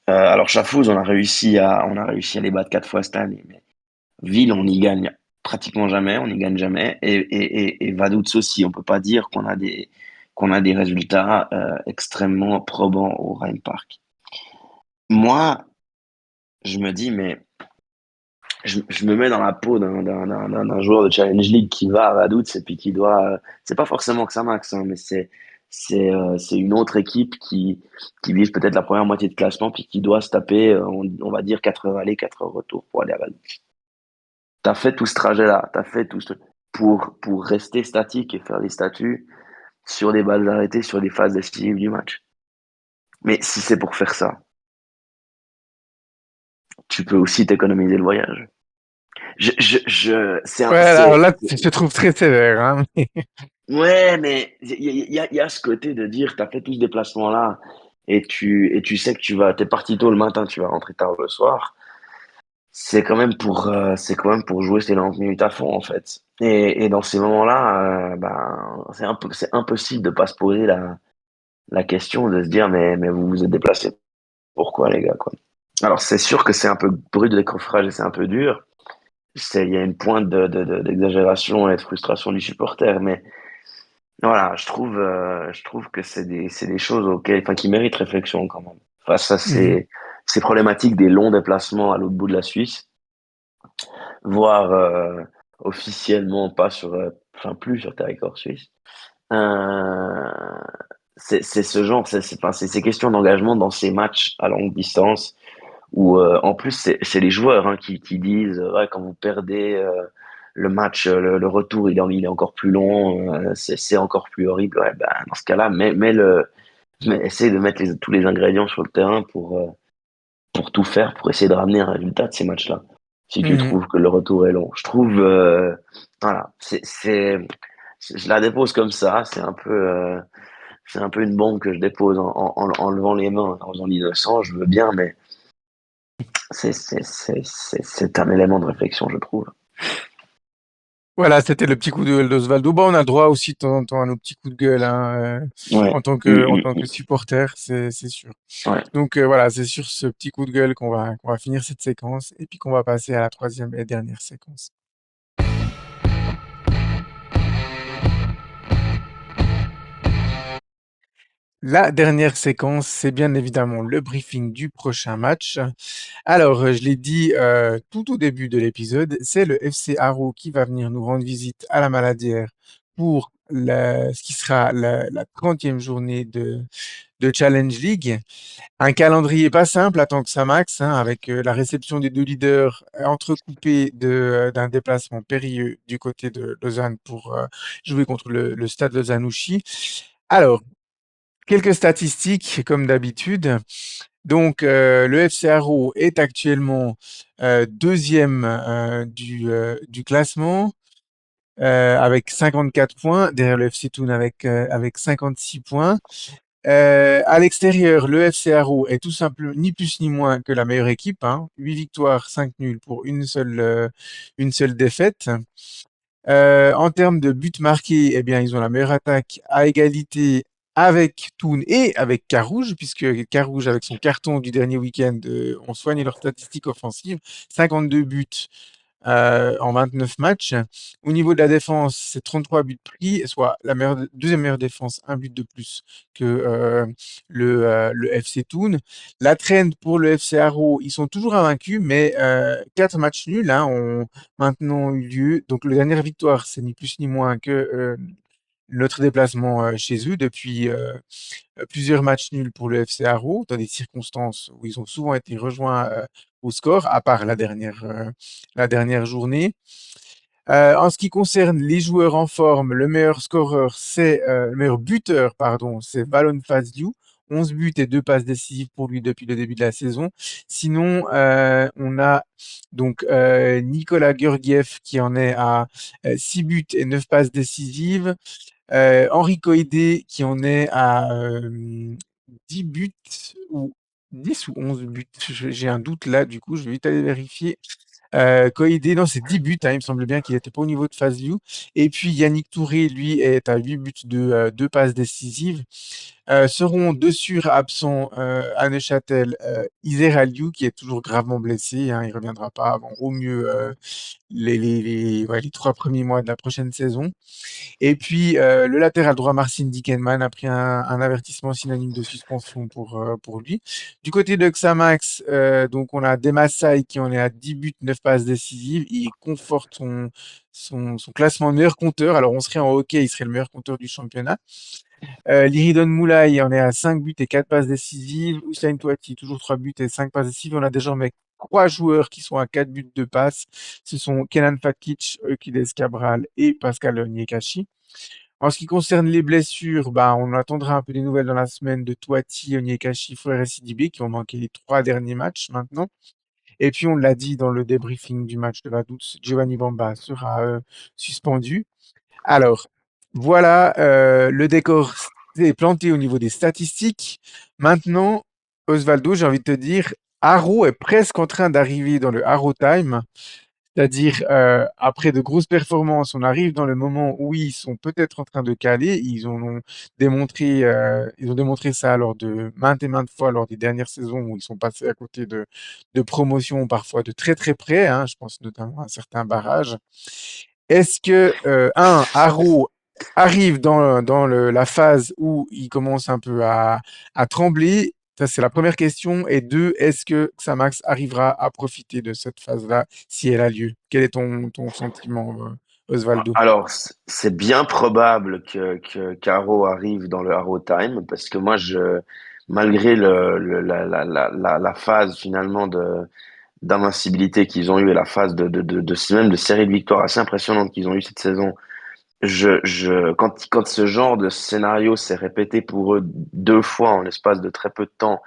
Alors Chafouz, on a réussi à les battre 4 fois cette année, mais Ville, on y gagne pratiquement jamais, on y gagne jamais. Et Vaduz aussi, on peut pas dire qu'on a des résultats extrêmement probants au Rhein Park. Moi, je me dis, mais je me mets dans la peau d'un joueur de Challenge League qui va à Vaduz et puis qui doit. C'est pas forcément que ça max, hein, mais c'est une autre équipe qui vise peut-être la première moitié de classement puis qui doit se taper, on va dire 4 heures aller, 4 heures retour pour aller à Vaduz. T'as fait tout ce trajet-là, t'as fait tout ce pour rester statique et faire des statuts sur des balles arrêtées, sur des phases décisives du match. Mais si c'est pour faire ça, tu peux aussi t'économiser le voyage. Ouais, alors là, je te trouve très sévère, hein. Ouais, mais il y a ce côté de dire, t'as fait tout ce déplacement-là et tu sais que t'es parti tôt le matin, tu vas rentrer tard le soir. C'est quand même pour jouer ces 90 minutes à fond, en fait. Et dans ces moments-là, ben, c'est impossible de pas se poser la question de se dire, mais vous vous êtes déplacé. Pourquoi, les gars, quoi? Alors, c'est sûr que c'est un peu brut de décoffrage et c'est un peu dur. Il y a une pointe d'exagération et de frustration du supporter, mais voilà, je trouve que c'est des choses enfin, qui méritent réflexion quand même. Face à Mhm. ces problématiques des longs déplacements à l'autre bout de la Suisse, voire officiellement pas enfin plus sur territoire suisse. Euh, c'est ce genre, enfin, c'est ces questions d'engagement dans ces matchs à longue distance où en plus c'est les joueurs hein, qui disent ouais, quand vous perdez le match, le retour il est encore plus long, c'est encore plus horrible. Ouais, ben, dans ce cas-là, essaye de mettre tous les ingrédients sur le terrain pour tout faire pour essayer de ramener un résultat de ces matchs-là. Si tu Mhm. trouves que le retour est long, je trouve voilà, je la dépose comme ça. C'est un peu une bombe que je dépose en levant les mains, en faisant l'innocent. Je veux bien, mais c'est un élément de réflexion, je trouve. Voilà, c'était le petit coup de gueule d'Osvaldo. Bon, on a le droit aussi de temps en temps à nos petits coups de gueule, hein, Ouais. en tant que supporter, c'est sûr. Ouais. Donc voilà, c'est sur ce petit coup de gueule qu'on va finir cette séquence et puis qu'on va passer à la troisième et dernière séquence. La dernière séquence, c'est bien évidemment le briefing du prochain match. Alors, je l'ai dit tout au début de l'épisode, c'est le FC Haro qui va venir nous rendre visite à la Maladière pour ce qui sera la 30e journée de Challenge League. Un calendrier pas simple, attend que ça max, hein, avec la réception des deux leaders entrecoupée d'un déplacement périlleux du côté de Lausanne pour jouer contre le Stade Lausanne-Ouchy. Alors, quelques statistiques comme d'habitude. Donc, le FC Haro est actuellement deuxième du classement avec 54 points, derrière le FC Thun avec 56 points. À l'extérieur, le FC Haro est tout simplement ni plus ni moins que la meilleure équipe, hein. 8 victoires, 5 nuls pour une seule défaite. En termes de buts marqués, eh bien, ils ont la meilleure attaque à égalité avec Thun et avec Carouge, puisque Carouge, avec son carton du dernier week-end, ont soigné leurs statistiques offensives. 52 buts en 29 matchs. Au niveau de la défense, c'est 33 buts pris, soit la deuxième meilleure défense, un but de plus que le FC Thun. La trend pour le FC Haro, ils sont toujours invaincus, mais 4 matchs nuls hein, ont maintenant eu lieu. Donc, la dernière victoire, c'est ni plus ni moins que notre déplacement chez eux depuis plusieurs matchs nuls pour le FC Haro, dans des circonstances où ils ont souvent été rejoints au score, à part la dernière journée. En ce qui concerne les joueurs en forme, le meilleur scoreur, le meilleur buteur, pardon, c'est Valon Fazliou. 11 buts et 2 passes décisives pour lui depuis le début de la saison. Sinon, on a donc Nicolas Georgiev qui en est à 6 buts et 9 passes décisives. Henri Coïdé qui en est à 10 buts ou 10 ou 11 buts. J'ai un doute là, du coup, je vais vite aller vérifier. Coïdé, non, c'est 10 buts, hein, il me semble bien qu'il n'était pas au niveau de Fazliou. Et puis Yannick Touré, lui, est à 8 buts de 2 passes décisives. Seront de sûr absents à Neuchâtel Iser Aliou, qui est toujours gravement blessé. Hein, il reviendra pas avant au mieux les 3 premiers mois de la prochaine saison. Et puis, le latéral droit, Marcin Dickenman, a pris un avertissement synonyme de suspension pour lui. Du côté de Xamax, donc on a Demassai qui en est à 10 buts, 9 passes décisives. Il conforte son classement de meilleur compteur. Alors, on serait en hockey, il serait le meilleur compteur du championnat. Liridon Moulay en est à 5 buts et 4 passes décisives. Hussein Touati, toujours 3 buts et 5 passes décisives. On a désormais 3 joueurs qui sont à 4 buts de passe. Ce sont Kenan Fakic, Euclides Cabral et Pascal Onyekashi. En ce qui concerne les blessures, bah, on attendra un peu des nouvelles dans la semaine de Touati, Onyekashi, Frère et Sidibé qui ont manqué les 3 derniers matchs maintenant. Et puis, on l'a dit dans le débriefing du match de Vaduz, Giovanni Bamba sera suspendu. Alors, voilà, le décor est planté au niveau des statistiques. Maintenant, Osvaldo, j'ai envie de te dire, Haro est presque en train d'arriver dans le Haro Time. C'est-à-dire, après de grosses performances, on arrive dans le moment où ils sont peut-être en train de caler. Ils ont démontré ça lors de maintes et maintes fois lors des dernières saisons où ils sont passés à côté de promotions, parfois de très très près. Hein, je pense notamment à certains barrages. Est-ce que, Haro arrive dans la phase où il commence un peu à trembler? Ça, c'est la première question. Et deux, est-ce que Xamax arrivera à profiter de cette phase-là si elle a lieu? Quel est ton sentiment, Osvaldo? Alors, c'est bien probable que Caro arrive dans le Haro Time parce que moi, malgré la phase finalement d'invincibilité qu'ils ont eu et la phase même de série de victoires assez impressionnante qu'ils ont eu cette saison, quand ce genre de scénario s'est répété pour eux 2 fois en l'espace de très peu de temps,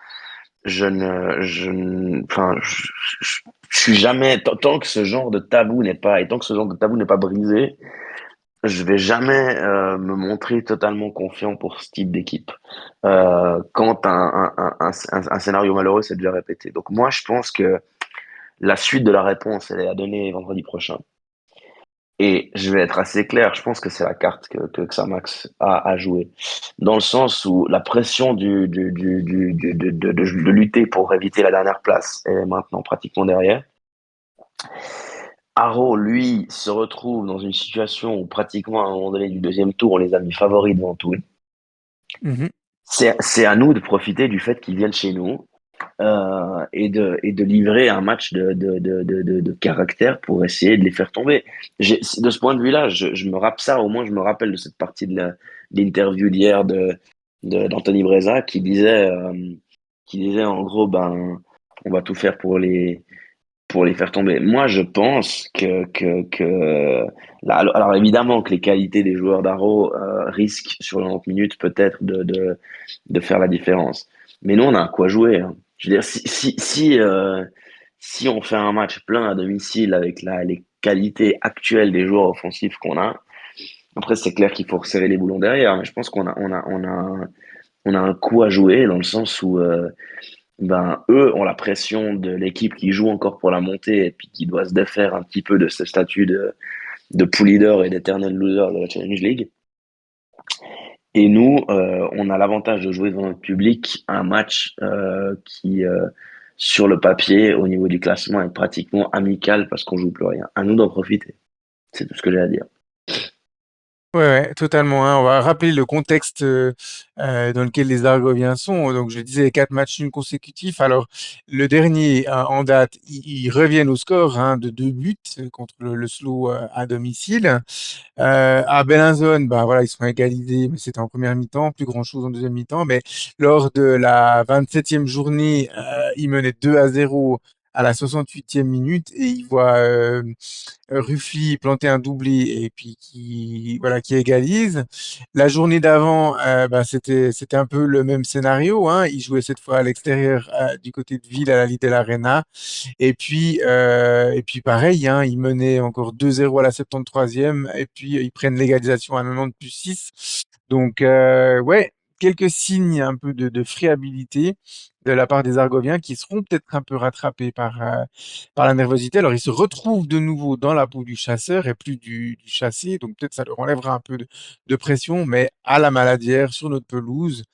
enfin, je suis jamais, tant que ce genre de tabou n'est pas, et tant que ce genre de tabou n'est pas brisé, je vais jamais me montrer totalement confiant pour ce type d'équipe. Quand un scénario malheureux s'est déjà répété. Donc moi, je pense que la suite de la réponse, elle est à donner vendredi prochain. Et je vais être assez clair, je pense que c'est la carte que Xamax a à jouer. Dans le sens où la pression de lutter pour éviter la dernière place est maintenant pratiquement derrière. Haro, lui, se retrouve dans une situation où pratiquement à un moment donné du deuxième tour, on les a mis favoris devant tout. Mhm. C'est à nous de profiter du fait qu'ils viennent chez nous et de livrer un match de caractère pour essayer de les faire tomber. De ce point de vue-là, je me rappelle ça, au moins je me rappelle de cette partie de l'interview d'hier d'Anthony Breza qui disait en gros, ben, on va tout faire pour les faire tomber. Moi, je pense là, alors évidemment que les qualités des joueurs d'Aro risquent sur les 90 minutes peut-être de faire la différence. Mais nous, on a à quoi jouer. Hein. Je veux dire, si on fait un match plein à domicile avec les qualités actuelles des joueurs offensifs qu'on a, après c'est clair qu'il faut resserrer les boulons derrière. Mais je pense qu'on a un coup à jouer dans le sens où ben, eux ont la pression de l'équipe qui joue encore pour la montée et puis qui doit se défaire un petit peu de ce statut de pool leader et d'éternel loser de la Challenge League. Et nous, on a l'avantage de jouer devant notre public un match qui, sur le papier, au niveau du classement, est pratiquement amical parce qu'on joue plus rien. À nous d'en profiter. C'est tout ce que j'ai à dire. Ouais, ouais, totalement. Hein. On va rappeler le contexte dans lequel les Argoviens sont. Donc, je disais 4 matchs nuls consécutifs. Alors, le dernier en date, ils reviennent au score de 2 buts contre le Slow à domicile. À Bellinzone, bah voilà, ils sont égalisés, mais c'était en première mi-temps, plus grand-chose en deuxième mi-temps. Mais lors de la 27e journée, ils menaient 2-0 à la 68e minute et ils voient Ruffi planter un doublé et puis qui égalise. La journée d'avant, bah, c'était un peu le même scénario. Hein. Ils jouaient cette fois à l'extérieur, du côté de Ville à la Lidl Arena. Et puis pareil, hein, ils menaient encore 2-0 à la 73e et puis ils prennent l'égalisation à 90 plus 6. Donc ouais, quelques signes un peu de friabilité de la part des Argoviens qui seront peut-être un peu rattrapés par la nervosité. Alors ils se retrouvent de nouveau dans la peau du chasseur et plus du chassé, donc peut-être ça leur enlèvera un peu de pression, mais à la Maladière, sur notre pelouse,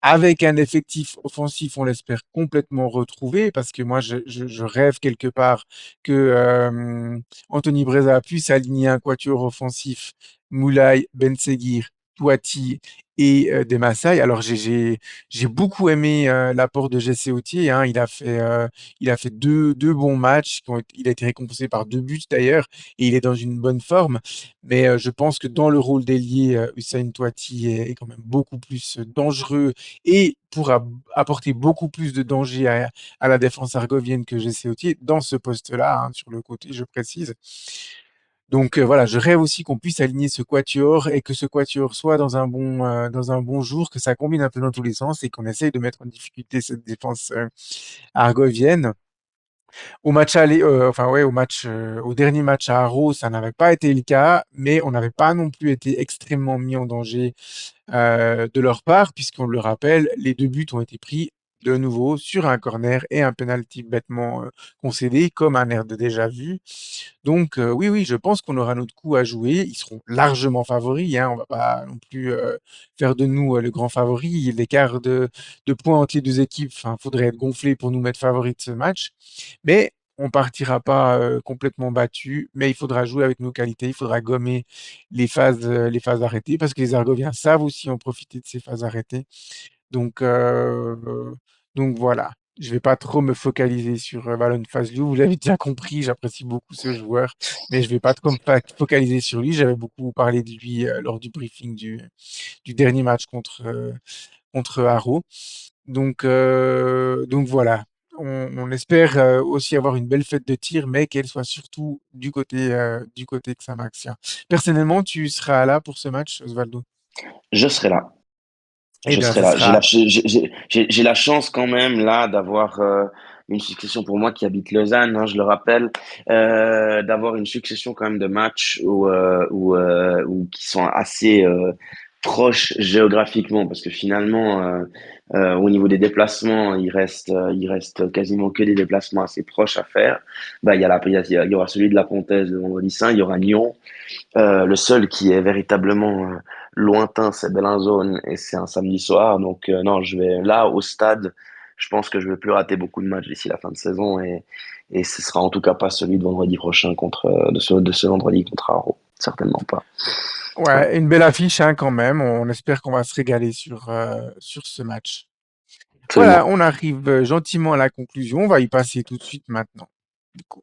avec un effectif offensif, on l'espère complètement retrouvé, parce que moi, je rêve quelque part que Anthony Breza puisse aligner un quatuor offensif, Moulay, Ben Seguir, Touati et Demassay. Alors, j'ai beaucoup aimé l'apport de Jessé Autier, hein. Il a fait deux bons matchs. Il a été récompensé par 2 buts d'ailleurs, et il est dans une bonne forme. Mais je pense que dans le rôle d'ailier, Hussein Touati est quand même beaucoup plus dangereux et pourra apporter beaucoup plus de danger à la défense argovienne que Jessé Autier dans ce poste-là, hein, sur le côté, je précise. Donc voilà, je rêve aussi qu'on puisse aligner ce quatuor et que ce quatuor soit dans un bon jour, que ça combine un peu dans tous les sens et qu'on essaye de mettre en difficulté cette défense argovienne. Au match aller, enfin ouais, au dernier match à Haro, ça n'avait pas été le cas, mais on n'avait pas non plus été extrêmement mis en danger de leur part, puisqu'on le rappelle, les 2 buts ont été pris de nouveau sur un corner et un penalty bêtement concédé, comme un air de déjà vu. Donc oui, oui, je pense qu'on aura notre coup à jouer. Ils seront largement favoris, hein. On va pas non plus faire de nous le grand favori. L'écart de points entre les deux équipes, enfin, faudrait être gonflé pour nous mettre favoris de ce match. Mais on partira pas complètement battu, mais il faudra jouer avec nos qualités. Il faudra gommer les phases arrêtées, parce que les Argoviens savent aussi en profiter de ces phases arrêtées. Donc, donc voilà. Je vais pas trop me focaliser sur Valon Fazlou. Vous l'avez déjà compris, j'apprécie beaucoup ce joueur, mais je vais pas trop me focaliser sur lui. J'avais beaucoup parlé de lui lors du briefing du dernier match contre Haro. Donc voilà. On espère aussi avoir une belle fête de tir, mais qu'elle soit surtout du côté Xamaxia. Personnellement, tu seras là pour ce match, Osvaldo? Je serai là. Eh Je bien, serai ce là. sera J'ai la chance quand même là d'avoir une succession pour moi qui habite Lausanne, hein, je le rappelle, d'avoir une succession quand même de matchs où qui sont assez proches géographiquement, parce que finalement, au niveau des déplacements, il reste quasiment que des déplacements assez proches à faire. Bah, il y aura celui de la Pontaise le vendredi saint, il y aura Nyon. Le seul qui est véritablement lointain, c'est Bellinzone et c'est un samedi soir. Donc non, je vais là au stade. Je pense que je vais plus rater beaucoup de matchs d'ici la fin de saison et ce sera en tout cas pas celui de vendredi prochain de ce vendredi contre Aro. Certainement pas. Ouais, ouais, une belle affiche, hein, quand même. On espère qu'on va se régaler sur ce match. Voilà, absolument. on arrive gentiment à la conclusion. On va y passer tout de suite maintenant. Du coup.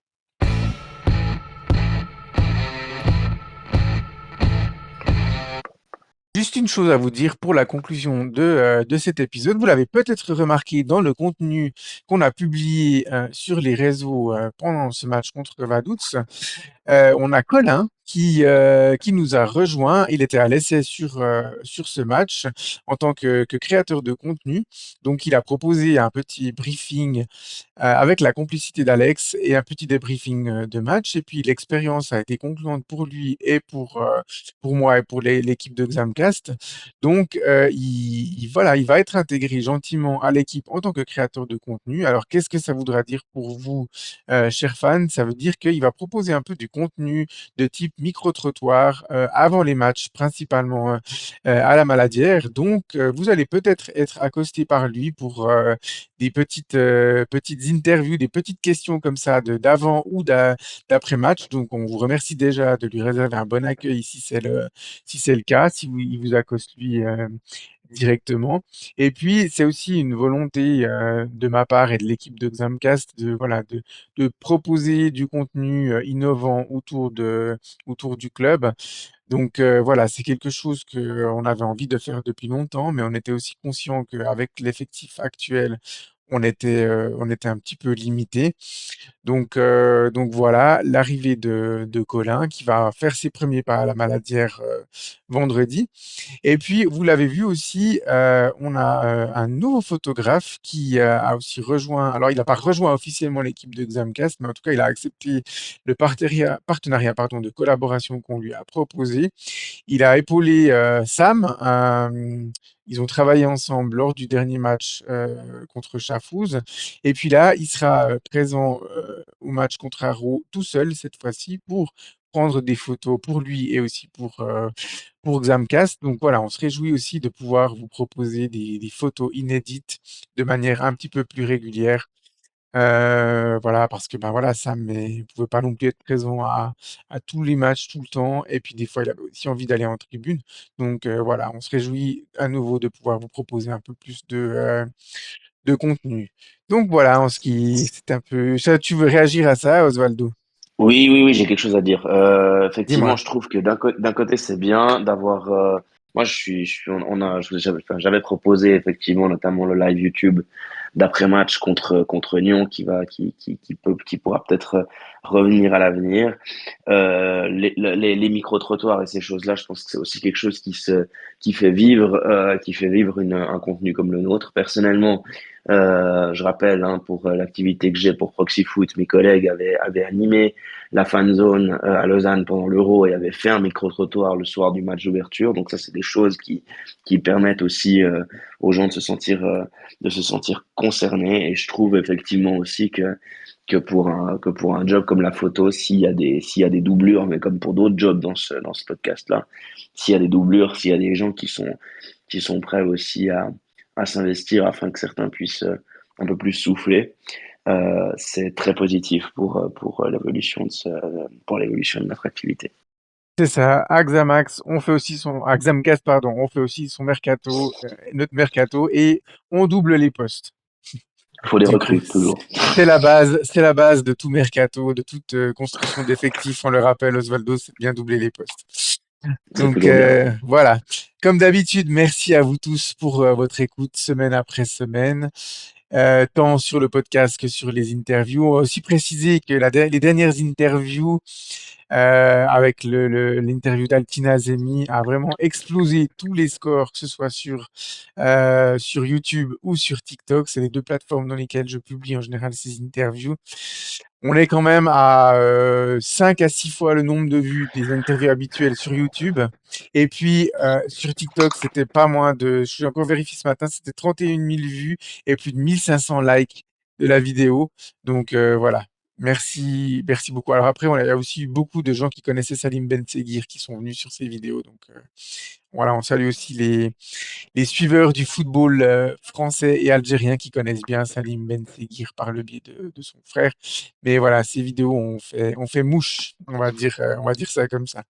Juste une chose à vous dire pour la conclusion de cet épisode. Vous l'avez peut-être remarqué dans le contenu qu'on a publié sur les réseaux pendant ce match contre Vaduz. On a Colin qui nous a rejoint. Il était à l'essai sur ce match en tant que créateur de contenu. Donc, il a proposé un petit briefing avec la complicité d'Alex et un petit débriefing de match. Et puis, l'expérience a été concluante pour lui et pour moi et pour l'équipe de Xamcast. Donc, voilà, il va être intégré gentiment à l'équipe en tant que créateur de contenu. Alors, qu'est-ce que ça voudra dire pour vous, chers fans? Ça veut dire qu'il va proposer un peu du contenu de type micro-trottoir avant les matchs, principalement à la Maladière. Donc, vous allez peut-être être accosté par lui pour des petites interviews, des petites questions comme ça d'avant ou d'après-match. Donc, on vous remercie déjà de lui réserver un bon accueil si c'est le cas, si il vous accoste lui directement. Et puis, c'est aussi une volonté de ma part et de l'équipe de Xamcast voilà, de proposer du contenu innovant autour du club. Donc voilà, c'est quelque chose qu'on avait envie de faire depuis longtemps, mais on était aussi conscient qu'avec l'effectif actuel, on était un petit peu limité. Donc voilà, l'arrivée de Colin qui va faire ses premiers pas à la Maladière vendredi. Et puis, vous l'avez vu aussi, on a un nouveau photographe qui a aussi rejoint, alors il n'a pas rejoint officiellement l'équipe de Xamcast, mais en tout cas, il a accepté le partenariat pardon, de collaboration qu'on lui a proposé. Il a épaulé Sam. Ils ont travaillé ensemble lors du dernier match contre Chafouz. Et puis là, il sera présent au match contre Haro tout seul cette fois-ci pour prendre des photos pour lui et aussi pour Xamcast. Donc voilà, on se réjouit aussi de pouvoir vous proposer des photos inédites de manière un petit peu plus régulière. Voilà, parce que ben voilà, Sam ne pouvait pas non plus être présent à tous les matchs tout le temps. Et puis des fois, il avait aussi envie d'aller en tribune. Donc voilà, on se réjouit à nouveau de pouvoir vous proposer un peu plus de contenu. Donc voilà, en ce qui, c'est un peu. Tu veux réagir à ça, Osvaldo? Oui, oui, oui, j'ai quelque chose à dire. Effectivement, Dis-moi. je trouve que d'un côté, c'est bien d'avoir. Moi, on a, j'avais proposé effectivement, notamment le live YouTube d'après-match contre Nyon qui pourra peut-être revenir à l'avenir. Les micro-trottoirs et ces choses-là, je pense que c'est aussi quelque chose qui fait vivre un contenu comme le nôtre. Personnellement, je rappelle, hein, pour l'activité que j'ai pour Proxy Foot, mes collègues avaient animé la fan zone à Lausanne pendant l'Euro et avait fait un micro-trottoir le soir du match d'ouverture. Donc ça, c'est des choses qui permettent aussi aux gens de se sentir concernés. Et je trouve effectivement aussi que pour un job comme la photo, s'il y a des doublures, mais comme pour d'autres jobs dans ce podcast-là, s'il y a des doublures, s'il y a des gens qui sont prêts aussi à s'investir afin que certains puissent un peu plus souffler, c'est très positif pour l'évolution de notre activité. C'est ça, à Xamax, on fait aussi à Xamcast, pardon, on fait aussi son mercato, notre mercato, et on double les postes. Il faut des Du coup, recrues, toujours. c'est la base de tout mercato, de toute construction d'effectifs. On le rappelle, Osvaldo, c'est de bien doubler les postes. C'est Donc toujours bien. voilà. Comme d'habitude, merci à vous tous pour votre écoute semaine après semaine, tant sur le podcast que sur les interviews. On va aussi préciser que les dernières interviews avec l'interview d'Altina Zemi a vraiment explosé tous les scores, que ce soit sur YouTube ou sur TikTok. C'est les deux plateformes dans lesquelles je publie en général ces interviews. On est quand même à 5 à 6 fois le nombre de vues des interviews habituelles sur YouTube. Et puis sur TikTok, c'était pas moins de, je suis encore vérifié ce matin, c'était 31 000 vues et plus de 1500 likes de la vidéo. Donc voilà. Merci, merci beaucoup. Alors après, il y a aussi eu beaucoup de gens qui connaissaient Salim Ben Seguir qui sont venus sur ces vidéos. Donc voilà, on salue aussi les suiveurs du football français et algérien qui connaissent bien Salim Ben Seguir par le biais de son frère. Mais voilà, ces vidéos ont fait mouche, on va dire ça comme ça.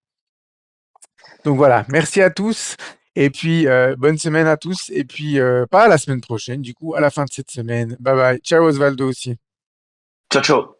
Donc voilà, merci à tous. Et puis, bonne semaine à tous. Et puis, pas à la semaine prochaine, du coup, à la fin de cette semaine. Bye bye. Ciao Osvaldo aussi. Ciao, ciao.